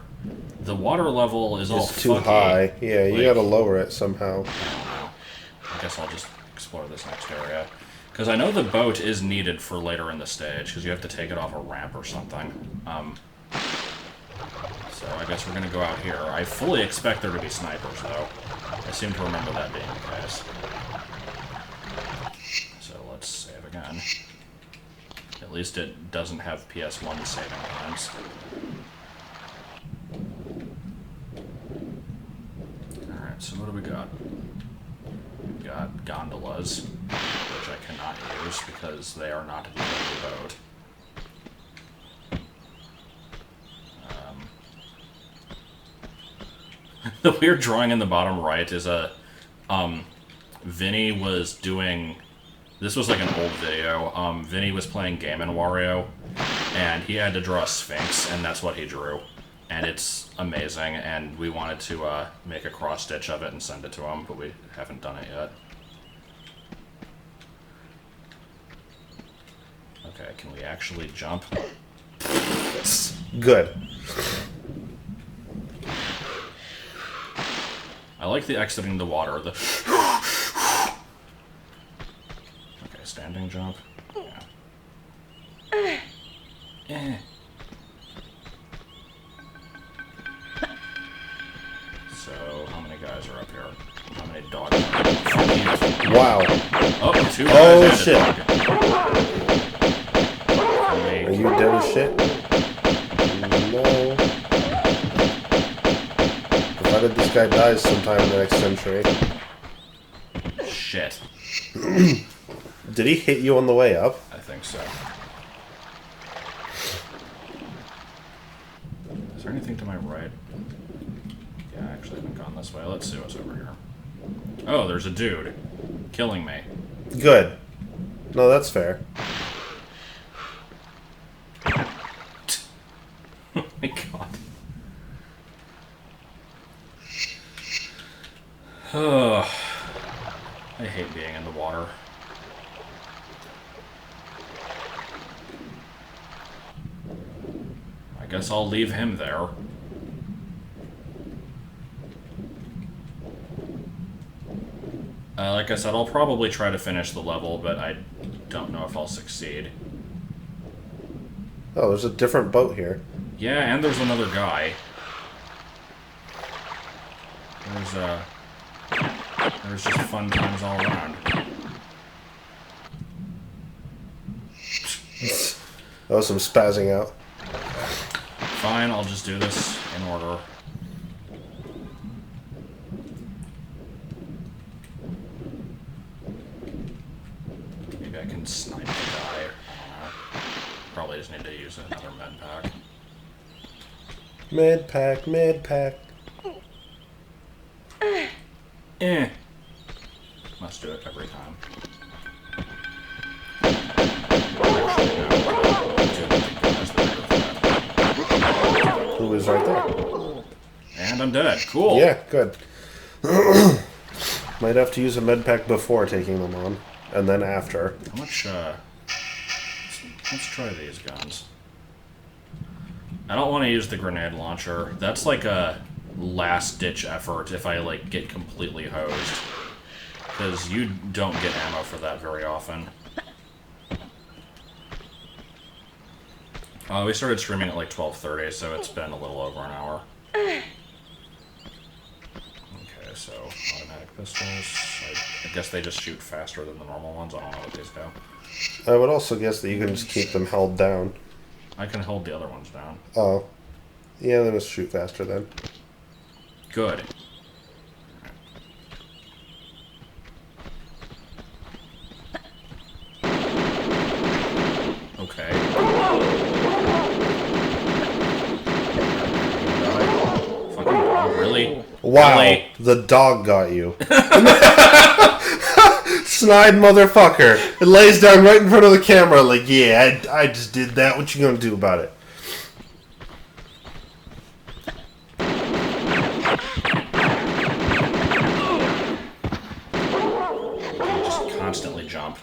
the water level is all It's too funky. high. Yeah, you Like, gotta lower it somehow. I guess I'll just explore this next area. Because I know the boat is needed for later in the stage, because you have to take it off a ramp or something. So I guess we're going to go out here. I fully expect there to be snipers, though. I seem to remember that being the case. So let's save again. At least it doesn't have PS1 saving times. Alright, so what do we got? We got gondolas, which I cannot use because they are not the only boat. The weird drawing in the bottom right is a... Vinny was doing... This was like an old video. Vinny was playing Game & Wario, and he had to draw a Sphinx, and that's what he drew. And it's amazing, and we wanted to make a cross-stitch of it and send it to him, but we haven't done it yet. Okay, can we actually jump? Good. I like the exiting the water. The okay, standing jump. Yeah. Eh. So, how many guys are up here? How many dogs are there? Wow. Oh, 2 guys Oh, and a shit. dog. Are you dead as shit? No. Provided this guy dies sometime in the next century. Shit. Did he hit you on the way up? I think so. Is there anything to my right? Yeah, I actually haven't gone this way. Let's see what's over here. Oh, there's a dude killing me. Good. No, that's fair. Oh my god. Oh, I hate being in the water. I guess I'll leave him there. Like I said, I'll probably try to finish the level, but I don't know if I'll succeed. Oh, there's a different boat here. Yeah, and there's another guy. There's just fun times all around. That was some spazzing out. Fine, I'll just do this in order. Maybe I can snipe the guy. I don't know. Probably just need to use another med pack. Med pack, med pack. Eh. Must do it every time. Who is right there? And I'm dead. Cool. Yeah, good. Might have to use a med pack before taking them on, and then after. How much, let's try these guns. I don't want to use the grenade launcher. That's like a last-ditch effort if I, like, get completely hosed. Because you don't get ammo for that very often. We started streaming at like 12:30, so it's been a little over an hour. Okay, so automatic pistols. I guess they just shoot faster than the normal ones. I don't know what these do. I would also guess that you can just keep them held down. I can hold the other ones down. Oh. Yeah, they must shoot faster then. Good. Ellie. Wow, Ellie. the dog got you. Snide motherfucker. It lays down right in front of the camera like, yeah, I just did that. What you gonna do about it? Just constantly jump.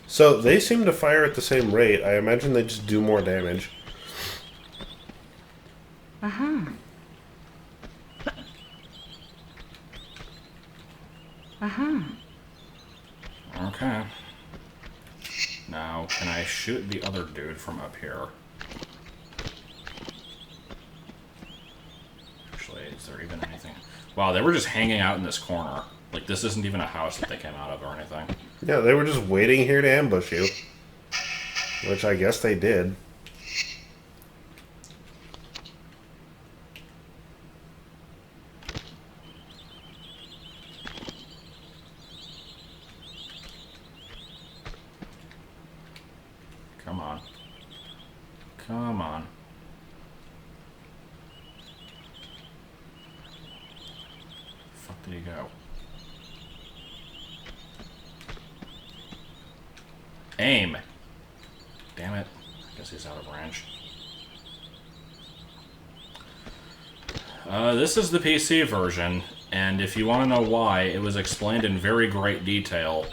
So, they seem to fire at the same rate. I imagine they just do more damage. Uh-huh. Uh-huh. Okay. Now, can I shoot the other dude from up here? Actually, is there even anything? Wow, they were just hanging out in this corner. Like, this isn't even a house that they came out of or anything. Yeah, they were just waiting here to ambush you. Which I guess they did. Come on. Come on. Fuck did he go? Aim! Damn it. I guess he's out of range. This is the PC version, and if you want to know why, it was explained in very great detail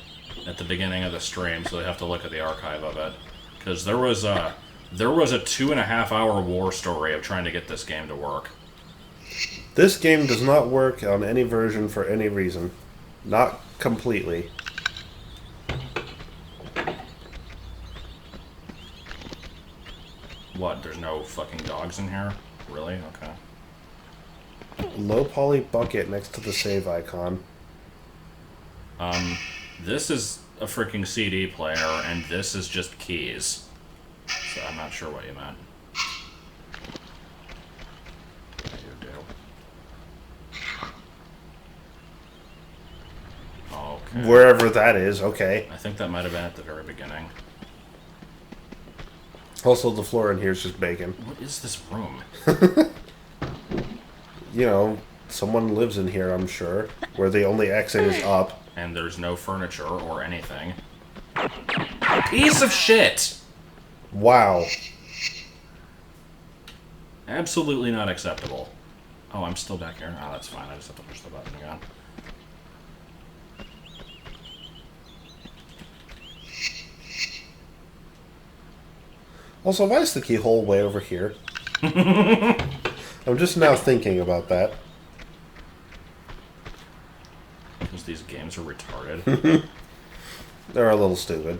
at the beginning of the stream, so you have to look at the archive of it. Because there was a 2.5-hour war story of trying to get this game to work. This game does not work on any version for any reason. Not completely. What, there's no fucking dogs in here? Really? Okay. Low poly bucket next to the save icon. This is a freaking CD player, and this is just keys. So I'm not sure what you meant. You do. Okay. Wherever that is, okay. I think that might have been at the very beginning. Also, the floor in here is just bacon. What is this room? You know, someone lives in here, I'm sure. Where the only exit is up. And there's no furniture or anything. Piece of shit! Wow. Absolutely not acceptable. Oh, I'm still back here? Oh, that's fine. I just have to push the button again. Also, why is the keyhole way over here? I'm just now thinking about that. Because these games are retarded. They're a little stupid.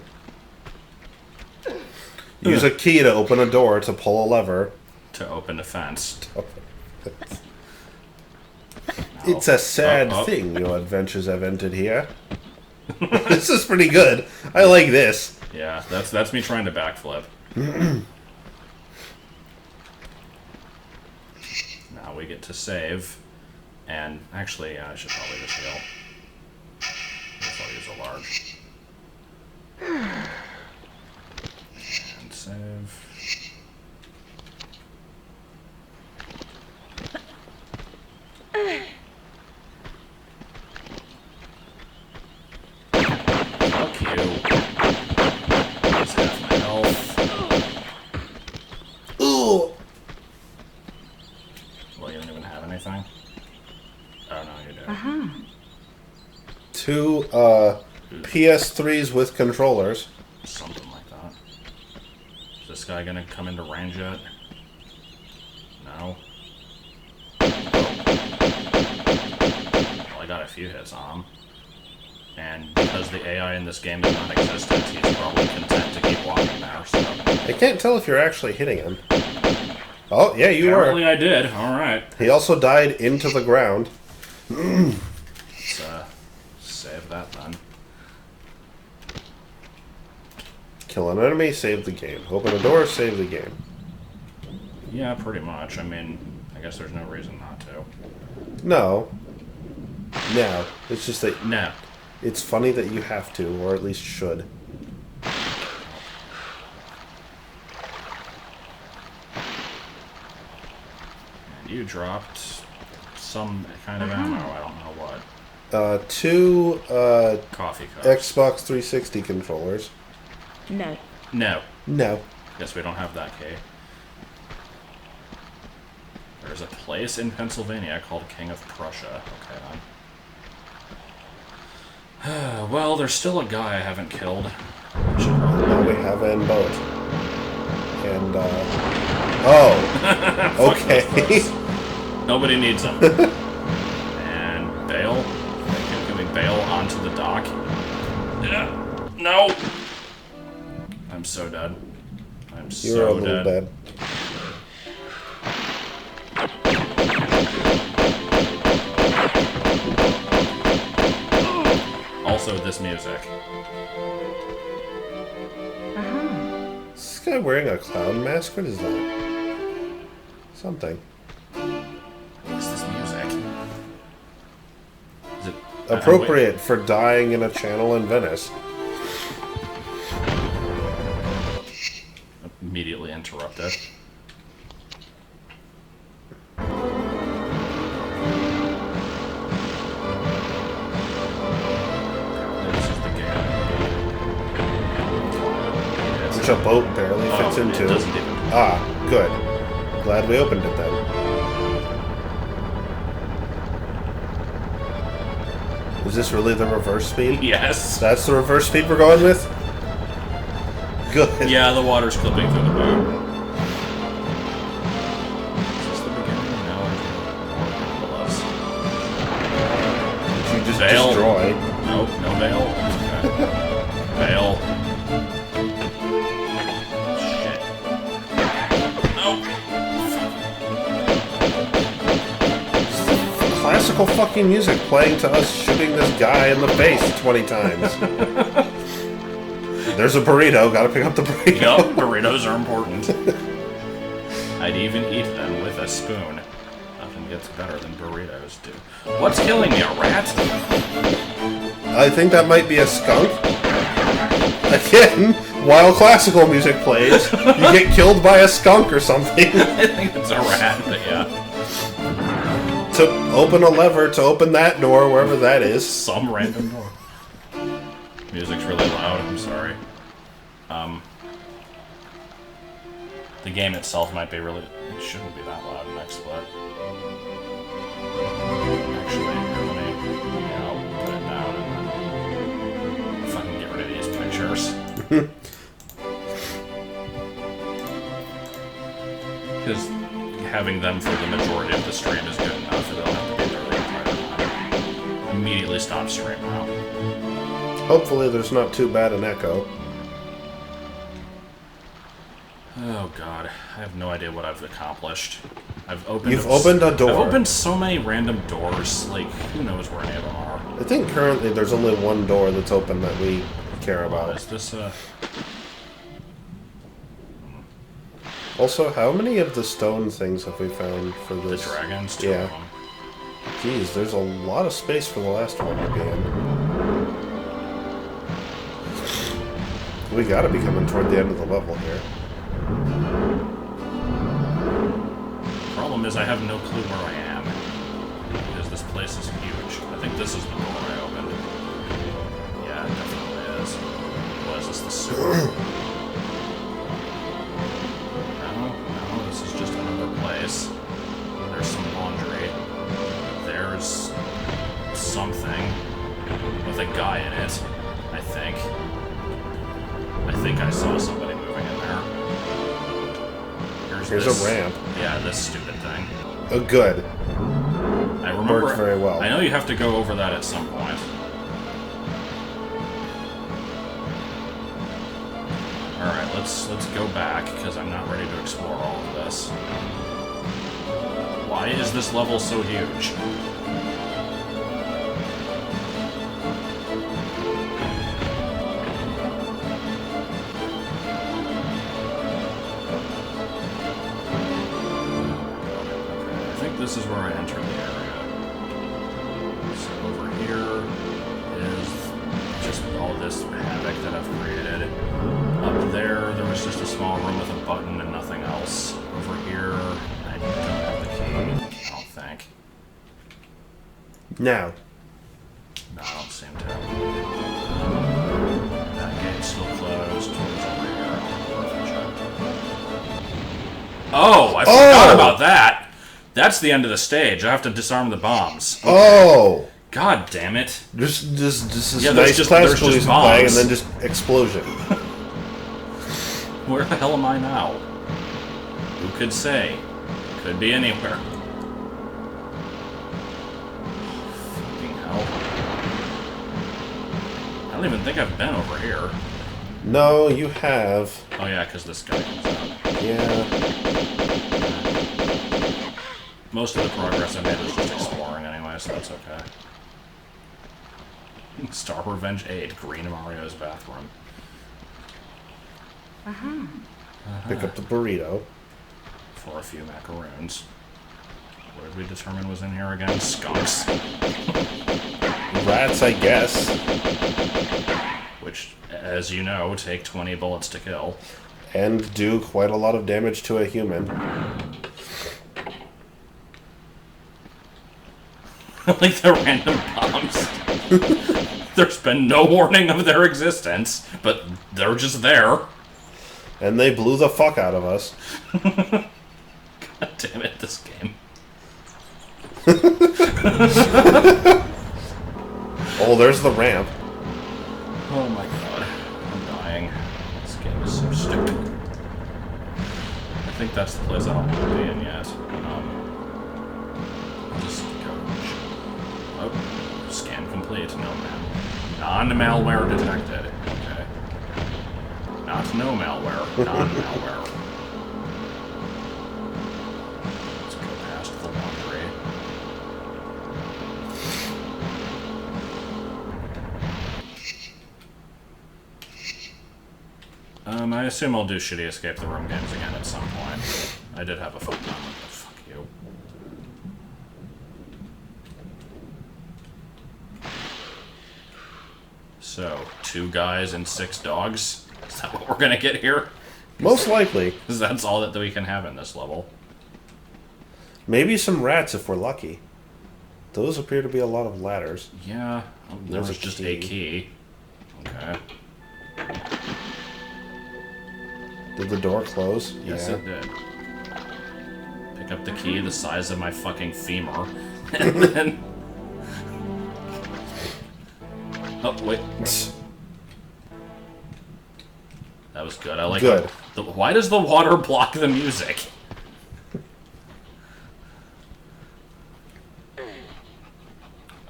Use a key to open a door to pull a lever. To open a fence. It's a sad Oh. thing your adventures have entered here. This is pretty good. I like this. Yeah, that's me trying to backflip. Now we get to save. And actually, I should probably just heal. Guess I'll use a large. And save. Fuck you. Use half my health. Ooh. Well, you don't even have anything? Oh, no, you do. Uh-huh. Two PS3s with controllers. Something like that. Is this guy gonna come into range yet? No. Well, I got a few hits on him. And because the AI in this game is non-existent, he's probably content to keep walking there, so... I can't tell if you're actually hitting him. Oh, yeah, you Apparently are. I did, alright. He also died into the ground. Let's, save that then. Kill an enemy, save the game. Open a door, save the game. Yeah, pretty much. I mean, I guess there's no reason not to. No. No. It's just that No. it's funny that you have to, or at least should. You dropped some kind of ammo. I don't know what. 2 Coffee cups. Xbox 360 controllers. No. No. No. Guess we don't have that key. There's a place in Pennsylvania called King of Prussia. Okay, then. Well, there's still a guy I haven't killed. I should probably... Now we have an boat. And, oh! Okay. Nobody needs them. And bail? Can we bail onto the dock? Yeah. No! I'm so dead. I'm so You're a little dead. Also, this music. Is this guy wearing a clown mask? What is that? Something. What's this music? Is it Appropriate for dying in a channel in Venice. Immediately interrupted. This is the game. Which a boat barely fits It into. doesn't even... Ah, good. Glad we opened it then. Is this really the reverse speed? Yes. That's the reverse speed we're going with? Good. Yeah, the water's clipping through the boat. Is this the beginning? No, there's You just Bail. destroy. Nope, no bail. Okay. Bail. Shit. Nope. Classical fucking music playing to us shooting this guy in the face 20 times. There's a burrito. Gotta pick up the burrito. Yup, burritos are important. I'd even eat them with a spoon. Nothing gets better than burritos do. What's killing me, a rat? I think that might be a skunk. Again, while classical music plays, you get killed by a skunk or something. I think it's a rat, but yeah. To open a lever to open that door, wherever that is. Some random door. Music's really loud, I'm sorry. The game itself might be really... It shouldn't be that loud in XSplit. Actually, here, let me... Yeah, I'll put it down and then... Fucking get rid of these pictures. Because having them for the majority of the stream is good enough. It'll have to be there the entire time. Immediately stop stream now. Hopefully there's not too bad an echo. Oh god, I have no idea what I've accomplished. I've opened. You've opened a door. I've opened so many random doors. Like, who knows where any of them are? I think currently there's only one door that's open that we care about. Is this Also, how many of the stone things have we found for the this? dragons? Two Yeah. of them. Jeez, there's a lot of space for the last one to be in. We gotta be coming toward the end of the level here. Problem is, I have no clue where I am. Because this place is huge. I think this is the door I opened. Yeah, it definitely is. What is this, the sewer? No, this is just another place. There's some laundry. There's something with a guy in it, I think. I think I saw somebody moving in there. Here's this, a ramp. Yeah, this stupid thing. Oh, good. I remember. Worked very well. I know you have to go over that at some point. All right, let's go back because I'm not ready to explore all of this. Why is this level so huge? This is where I entered the area. So over here is just all this havoc that I've created. Up there was just a small room with a button and nothing else. Over here, I don't have the key. Now. No, I don't seem to. That gate's still closed. What's over here? Oh, I forgot about that. That's the end of the stage. I have to disarm the bombs. Okay. Oh! God damn it. Just this Yeah, nice classical there's just music playing, and bombs. then just explosion. Where the hell am I now? Who could say? Could be anywhere. Fucking hell. I don't even think I've been over here. No, you have. Oh yeah, because this guy comes out. Yeah. Most of the progress I made was just exploring anyway, so that's okay. Star Revenge 8, Green Mario's bathroom. Pick up the burrito. For a few macaroons. What did we determine was in here again? Skunks. Rats, I guess. Which, as you know, take 20 bullets to kill. And do quite a lot of damage to a human. Like the random bombs. There's been no warning of their existence, but they're just there. And they blew the fuck out of us. God damn it, this game. Oh, there's the ramp. Oh my god. I'm dying. This game is so stupid. I think that's the place I don't want to be in yet. I'll just go. Oh, scan complete. No, man. Non-malware detected. Okay. Not no malware. Non-malware. Let's go past the laundry. I assume I'll do shitty escape the room games again at some point. I did have a fun time with it. Fuck you. So, 2 guys and 6 dogs? Is that what we're gonna get here? Most likely. Because that's all that we can have in this level. Maybe some rats if we're lucky. Those appear to be a lot of ladders. Yeah, there There's was a just key. a key. Okay. Did the door close? Yes, Yeah. it did. Pick up the key the size of my fucking femur. And then... Oh, wait. That was good. I like Good. Why does the water block the music?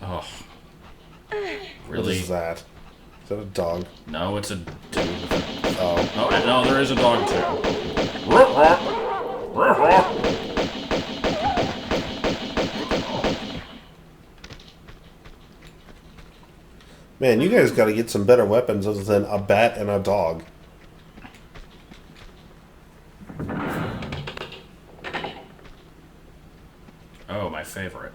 Oh. What Really? is that? Is that a dog? No, it's a dude with a... Oh. Oh, no, there is a dog too. Man, you guys gotta get some better weapons other than a bat and a dog. Oh, my favorite.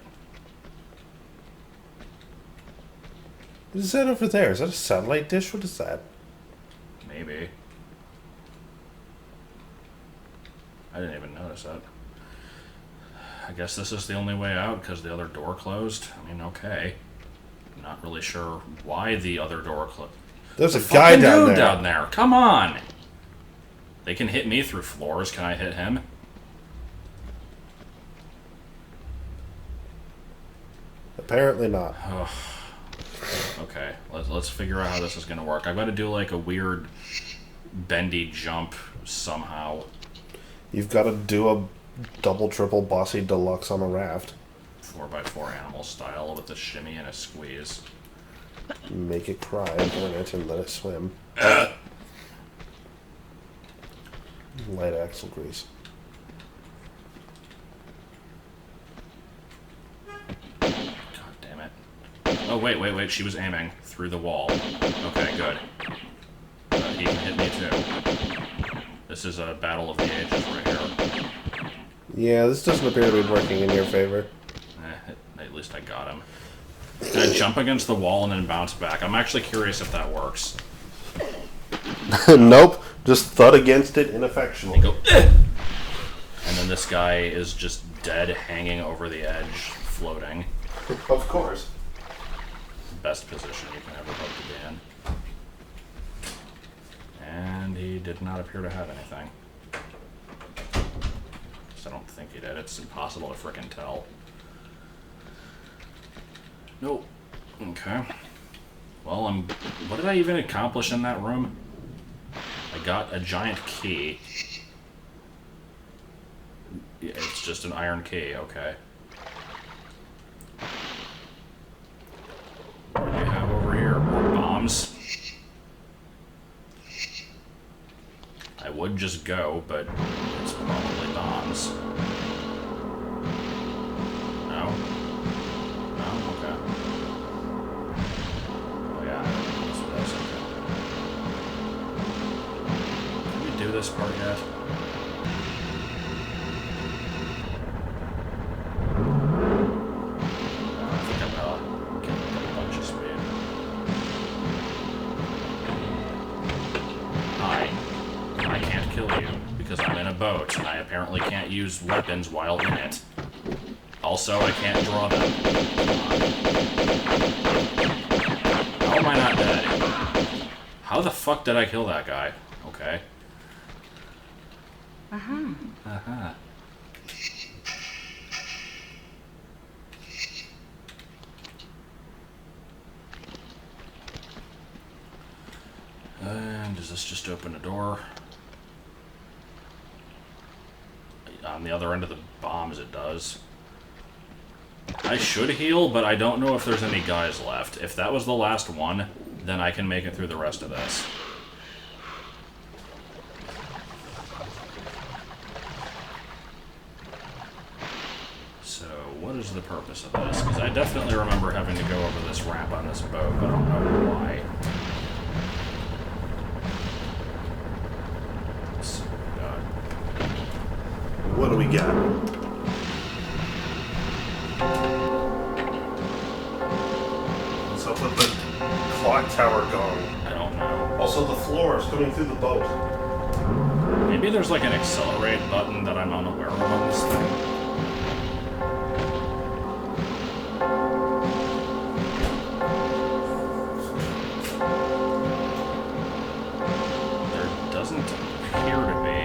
What is that over there? Is that a satellite dish? What is that? Maybe. I didn't even notice that. I guess this is the only way out because the other door closed. I mean, okay. I'm not really sure why the other door closed. There's a guy down there. Down there. Come on. They can hit me through floors. Can I hit him? Apparently not. Okay, let's figure out how this is gonna work. I've got to do like a weird bendy jump somehow. You've got to do a double, triple, bossy deluxe on a raft. 4x4 animal style with a shimmy and a squeeze. Make it cry, burn it, and let it swim. Light axle grease. God damn it. Oh, wait, she was aiming through the wall. Okay, good. He can hit me too. This is a battle of the ages right here. Yeah, this doesn't appear to be working in your favor. At least I got him. Can I jump against the wall and then bounce back? I'm actually curious if that works. Nope. Just thud against it ineffectually. And go, and then this guy is just dead, hanging over the edge, floating. Of course. Best position you can ever hope to be in. And he did not appear to have anything. So I don't think he did. It's impossible to frickin' tell. Nope. Okay. Well, what did I even accomplish in that room? I got a giant key. Yeah, it's just an iron key, okay. What do we have over here? More bombs? I would just go, but it's probably bombs. No? No? Okay. Oh yeah, that's okay. Can we do this part yet? Boat, and I apparently can't use weapons while in it. Also, I can't draw them. How am I not dead? How the fuck did I kill that guy? Okay. Uh-huh. Uh-huh. And does this just open a door? On the other end of the bombs, it does. I should heal, but I don't know if there's any guys left. If that was the last one, then I can make it through the rest of this. So, what is the purpose of this? Because I definitely remember having to go over this ramp on this boat, but I don't know why. What do we got? What's up with the clock tower going? I don't know. Also, the floor is coming through the boat. Maybe there's like an accelerate button that I'm unaware of on this thing. There doesn't appear to be.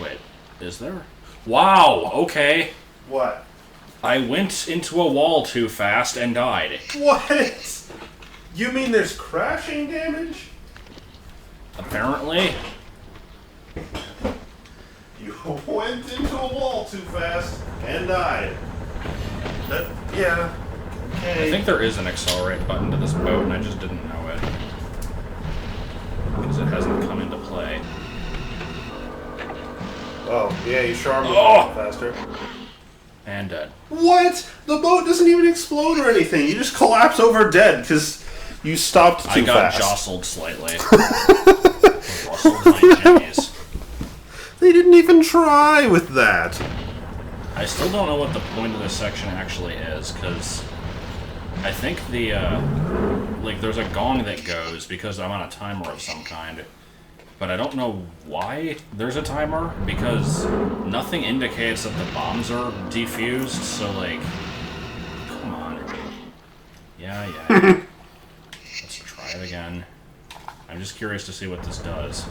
Wait, is there? Wow, okay. What? I went into a wall too fast and died. What? You mean there's crashing damage? Apparently. You went into a wall too fast and died. Yeah. Okay. I think there is an accelerate button to this boat, and I just didn't know it. Because it hasn't come into play. Oh, yeah, you sure are moving faster. And dead. What? The boat doesn't even explode or anything. You just collapse over dead because you stopped too fast. I got jostled slightly. Rustled my jimmies. They didn't even try with that. I still don't know what the point of this section actually is, because I think the, like, there's a gong that goes because I'm on a timer of some kind. But I don't know why there's a timer, because nothing indicates that the bombs are defused, so, like, come on. Yeah. Let's try it again. I'm just curious to see what this does.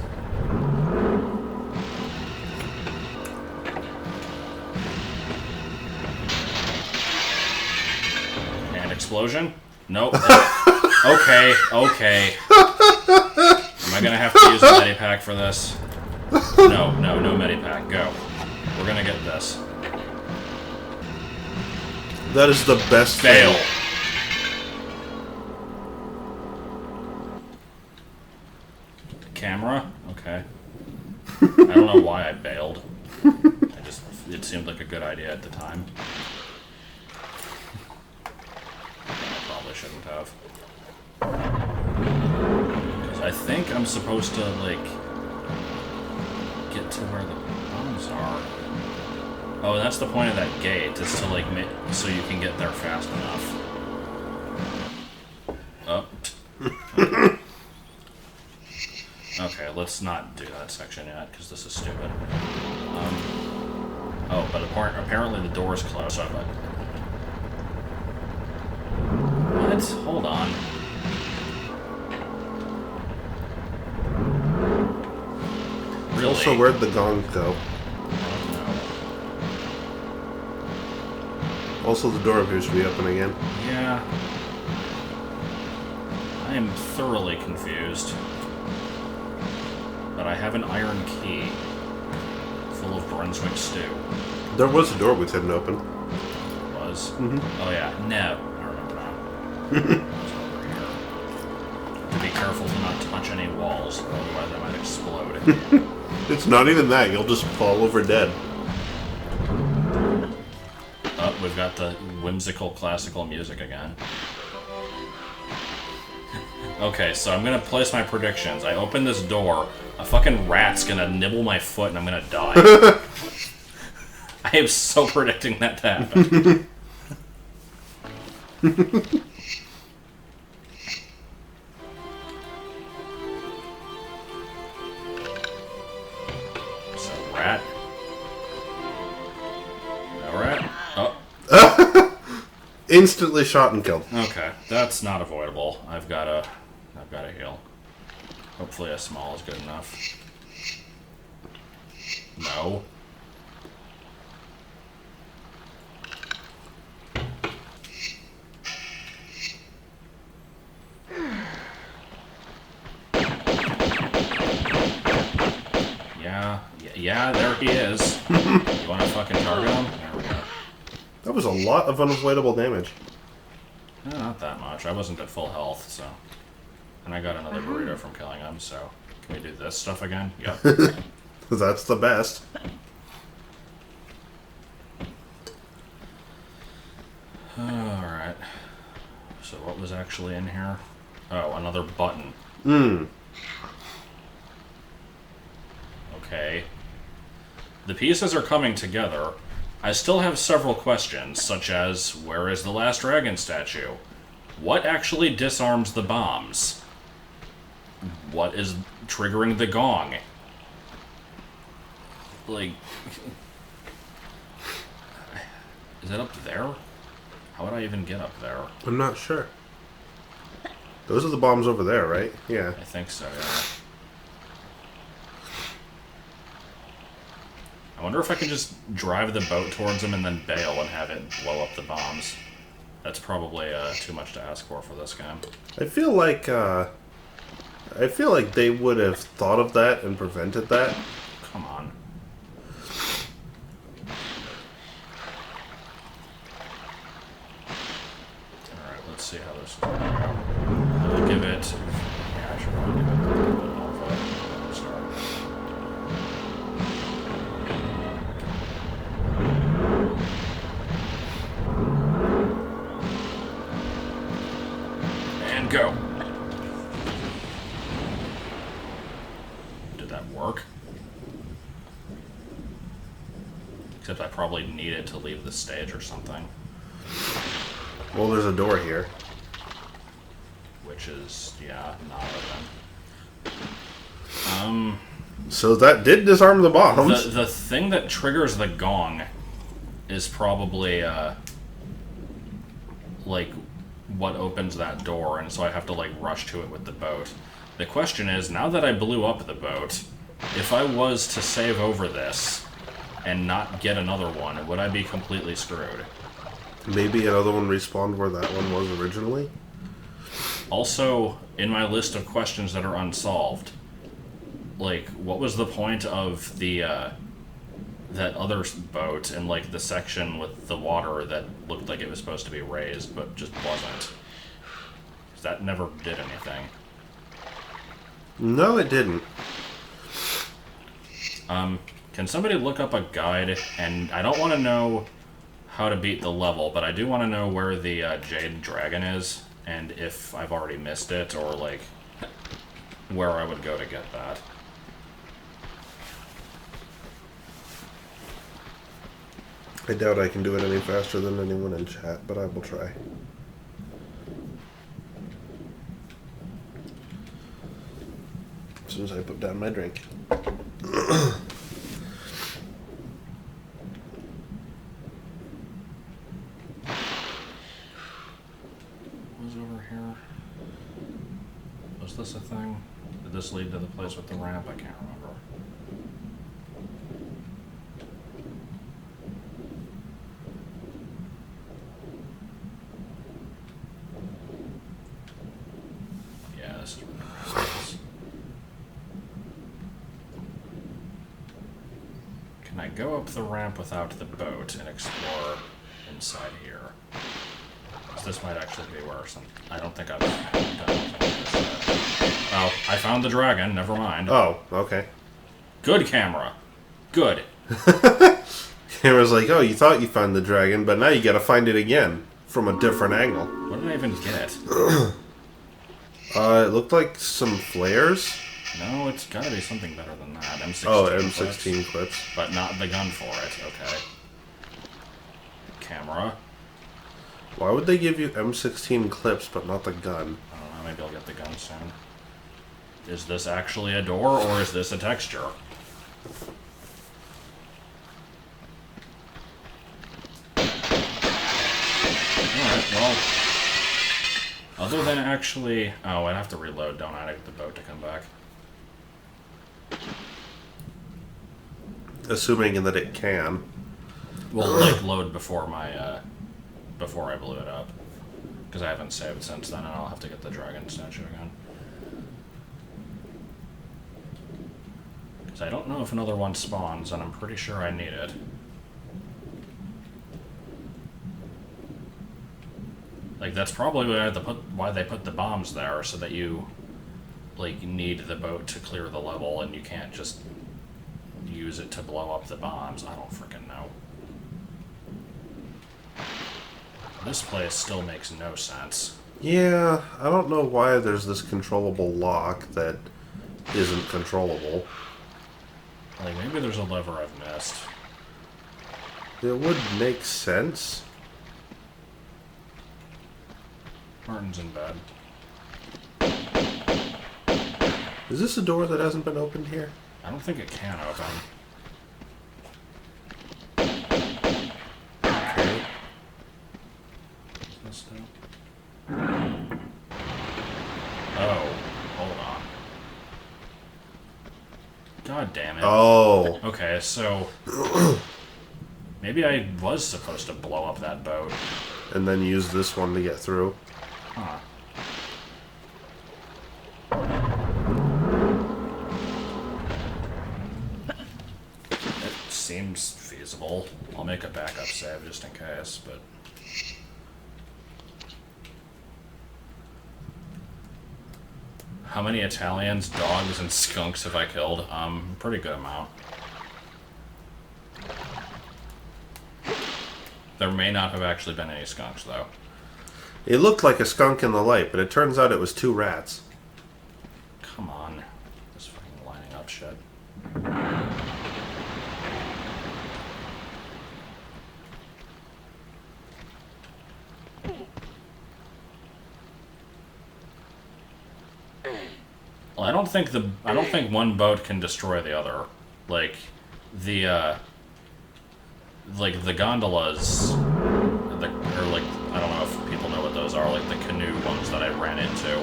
And explosion? Nope. Okay. Am I gonna have to use a medipack for this? No medipack. Go. We're gonna get this. That is the best Fail. thing. Camera? Okay. I don't know why I bailed. It seemed like a good idea at the time. I probably shouldn't have. I think I'm supposed to, like, get to where the bombs are. Oh, that's the point of that gate, is to, like, so you can get there fast enough. Oh. Okay, let's not do that section yet, because this is stupid. Oh, but apparently the door's closed, so What? Hold on. Really? Also, where'd the gong go? Also, the door appears to be open again. Yeah. I am thoroughly confused. But I have an iron key full of Brunswick stew. There was a door we couldn't open. Was? Mm-hmm. Oh yeah. No. I remember now. It's over here. To be careful to not touch any walls, otherwise I might explode. It's not even that. You'll just fall over dead. Oh, we've got the whimsical classical music again. Okay, so I'm gonna place my predictions. I open this door, a fucking rat's gonna nibble my foot, and I'm gonna die. I am so predicting that to happen. So, rat. No rat? Oh. Instantly shot and killed. Okay, that's not avoidable. I've got to heal. Hopefully a small is good enough. No. Yeah, there he is. You want to fucking target him? There we go. That was a lot of unavoidable damage. No, not that much. I wasn't at full health, so. And I got another burrito from killing him, so. Can we do this stuff again? Yep. That's the best. Alright. So what was actually in here? Oh, another button. Okay. The pieces are coming together. I still have several questions, such as, where is the last dragon statue? What actually disarms the bombs? What is triggering the gong? Like... Is it up there? How would I even get up there? I'm not sure. Those are the bombs over there, right? Yeah. I think so, yeah. I wonder if I could just drive the boat towards them and then bail and have it blow up the bombs. That's probably too much to ask for this game. I feel like they would have thought of that and prevented that. Come on. Alright, let's see how this is going to go. I'll give it... Yeah, I should probably give it a little bit of alpha. Start. And go. Did that work? Except I probably needed to leave the stage or something. Well, there's a door here. Which is, yeah, not open. So that did disarm the bombs. The thing that triggers the gong is probably, like, what opens that door, and so I have to, like, rush to it with the boat. The question is, now that I blew up the boat, if I was to save over this and not get another one, would I be completely screwed? Maybe another one respawned where that one was originally. Also, in my list of questions that are unsolved, like, what was the point of the, that other boat in, like, the section with the water that looked like it was supposed to be raised, but just wasn't? 'Cause that never did anything. No, it didn't. Can somebody look up a guide? And I don't want to know how to beat the level, but I do want to know where the Jade Dragon is, and if I've already missed it, or, like, where I would go to get that. I doubt I can do it any faster than anyone in chat, but I will try. As soon as I put down my drink. was over here? Was this a thing? Did this lead to the place with the ramp? I can't remember. Yeah, this is where the ramp is. Can I go up the ramp without the boat and explore inside here? This might actually be worse. I don't think I've done anything like this yet. Oh, I found the dragon. Never mind. Oh, okay. Good camera. Good. Camera's like, oh, you thought you found the dragon, but now you gotta find it again from a different angle. What did I even get? It looked like some flares. No, it's gotta be something better than that. M16 Oh, M16 clips. But not the gun for it. Okay. Camera. Why would they give you M16 clips but not the gun? I don't know. Maybe I'll get the gun soon. Is this actually a door or is this a texture? Alright, well. Other than actually... Oh, I'd have to reload, don't I, to get the boat to come back. Assuming that it can. Well, like, load before my, before I blew it up. Because I haven't saved since then, and I'll have to get the dragon statue again. Because I don't know if another one spawns, and I'm pretty sure I need it. Like, that's probably why they put the bombs there, so that you, like, need the boat to clear the level, and you can't just use it to blow up the bombs. I don't frickin' know. This place still makes no sense. Yeah, I don't know why there's this controllable lock that isn't controllable. Like, maybe there's a lever I've missed. It would make sense. Martin's in bed. Is this a door that hasn't been opened here? I don't think it can open. Okay. Is this still? Oh, hold on. God damn it. Oh. Okay, so... maybe I was supposed to blow up that boat. And then use this one to get through. Huh. It seems feasible. I'll make a backup save just in case, but... How many Italians, dogs, and skunks have I killed? Pretty good amount. There may not have actually been any skunks, though. It looked like a skunk in the light, but it turns out it was 2 rats. Come on. This fucking lining up shit. Well, I don't think one boat can destroy the other. Like the gondolas, or like, I don't know if people know what those are, like the canoe ones that I ran into.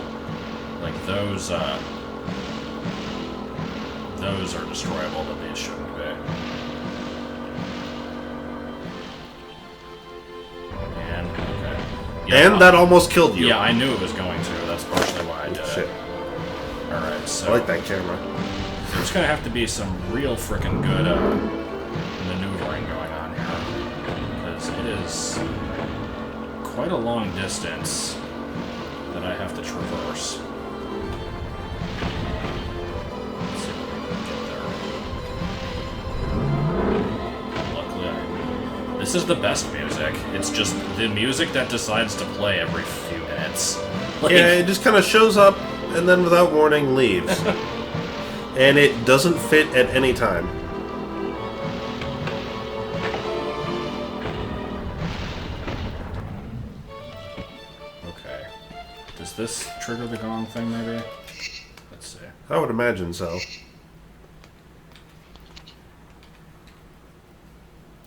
Like those are destroyable, but these shouldn't be. And okay. Yeah, And that almost killed you. Yeah, I knew it was going to. That's partially why I did Shit. it. Alright, so... I like that camera. There's gonna have to be some real freaking good maneuvering going on here. Because it is quite a long distance that I have to traverse. Let's see if we can get there. Luckily, this is the best music. It's just the music that decides to play every few minutes. Like, Yeah, it just kind of shows up and then without warning leaves. And it doesn't fit at any time. okay. Does this trigger the gong thing, maybe? Let's see. I would imagine so.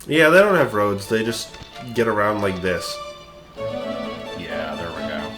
Yeah, they don't have roads. They just get around like this. Yeah, there we go.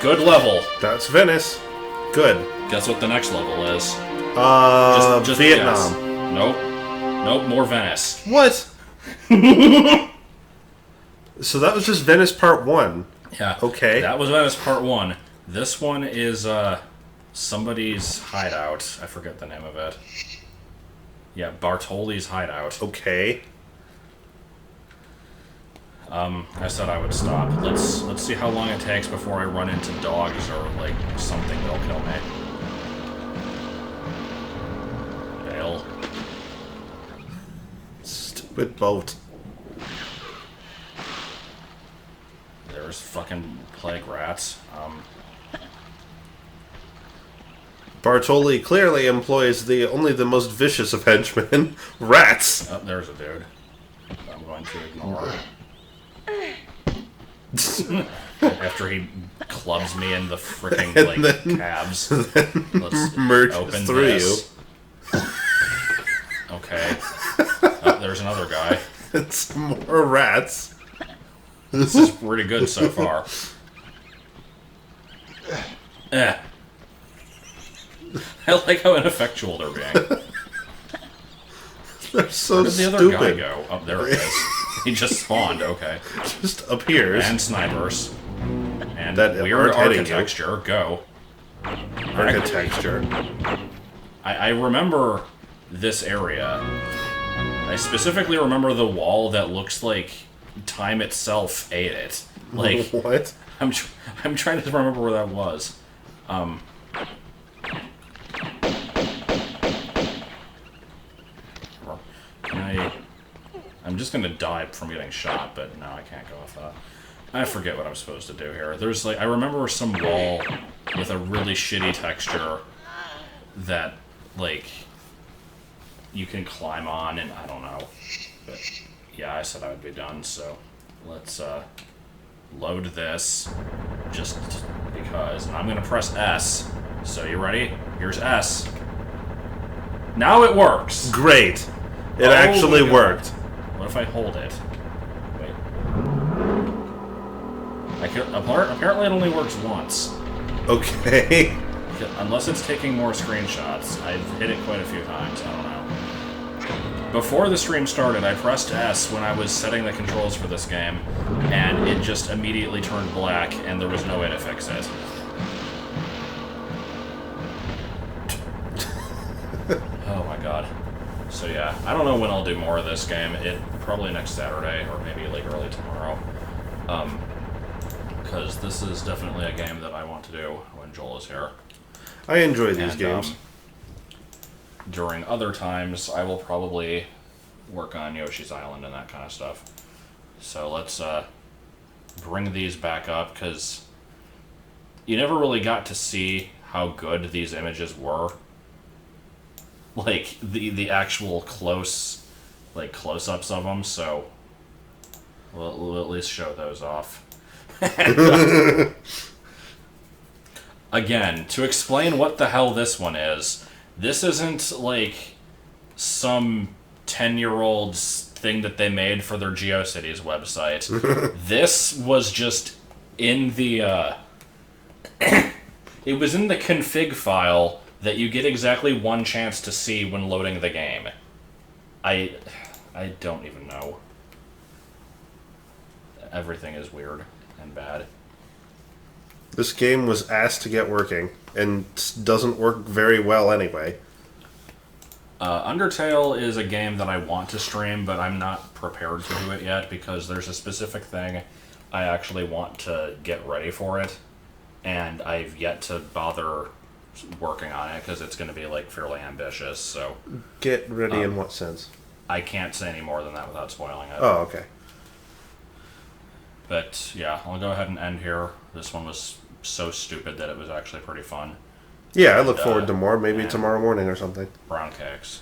Good level. That's Venice. Good. Guess what the next level is? Just Vietnam. guess. Nope, more Venice. What? So that was just Venice Part 1. Yeah. Okay. That was Venice Part 1. This one is somebody's hideout. I forget the name of it. Yeah, Bartoli's hideout. Okay. I said I would stop. Let's see how long it takes before I run into dogs or like something that'll kill me. Bail. Stupid boat. There's fucking plague rats. Bartoli clearly employs only the most vicious of henchmen. Rats! Oh, there's a dude. I'm going to ignore. After he clubs me in the freaking calves. Let's merge open through this. Okay. Oh, there's another guy. It's more rats. This is pretty good so far. I like how ineffectual they're being. They're so Where did the stupid. other guy go? Oh, there it is. He just spawned, okay. Just appears. And snipers. And That weird aren't hitting you. architecture. Go. Architecture. I remember this area. I specifically remember the wall that looks like time itself ate it. Like, What? I'm trying to remember where that was. I'm just gonna die from getting shot, but no, I can't go off that. I forget what I'm supposed to do here. There's like, I remember some wall with a really shitty texture that, like, you can climb on, and I don't know. But yeah, I said I would be done, so let's load this just because. And I'm gonna press S. So you ready? Here's S. Now it works. Great. It Oh actually my God. worked. What if I hold it? Wait. Apparently it only works once. Okay. Unless it's taking more screenshots. I've hit it quite a few times, I don't know. Before the stream started, I pressed S when I was setting the controls for this game, and it just immediately turned black, and there was no way to fix it. Oh my god. So yeah, I don't know when I'll do more of this game. Probably next Saturday, or maybe like early tomorrow. Because this is definitely a game that I want to do when Joel is here. I enjoy these And, games. During other times, I will probably work on Yoshi's Island and that kind of stuff. So let's bring these back up, because you never really got to see how good these images were. Like, the actual close-ups of them, so we'll at least show those off. Again, to explain what the hell this one is, this isn't like some 10-year-old thing that they made for their GeoCities website. This was just in the, it was in the config file that you get exactly one chance to see when loading the game. I don't even know. Everything is weird and bad. This game was asked to get working, and doesn't work very well anyway. Undertale is a game that I want to stream, but I'm not prepared to do it yet, because there's a specific thing I actually want to get ready for it, and I've yet to bother working on it, because it's going to be like fairly ambitious, so Get ready in what sense? I can't say any more than that without spoiling it. Oh, okay. But yeah, I'll go ahead and end here. This one was so stupid that it was actually pretty fun. Yeah, I look forward to more. Maybe and- tomorrow morning or something. Brown cakes.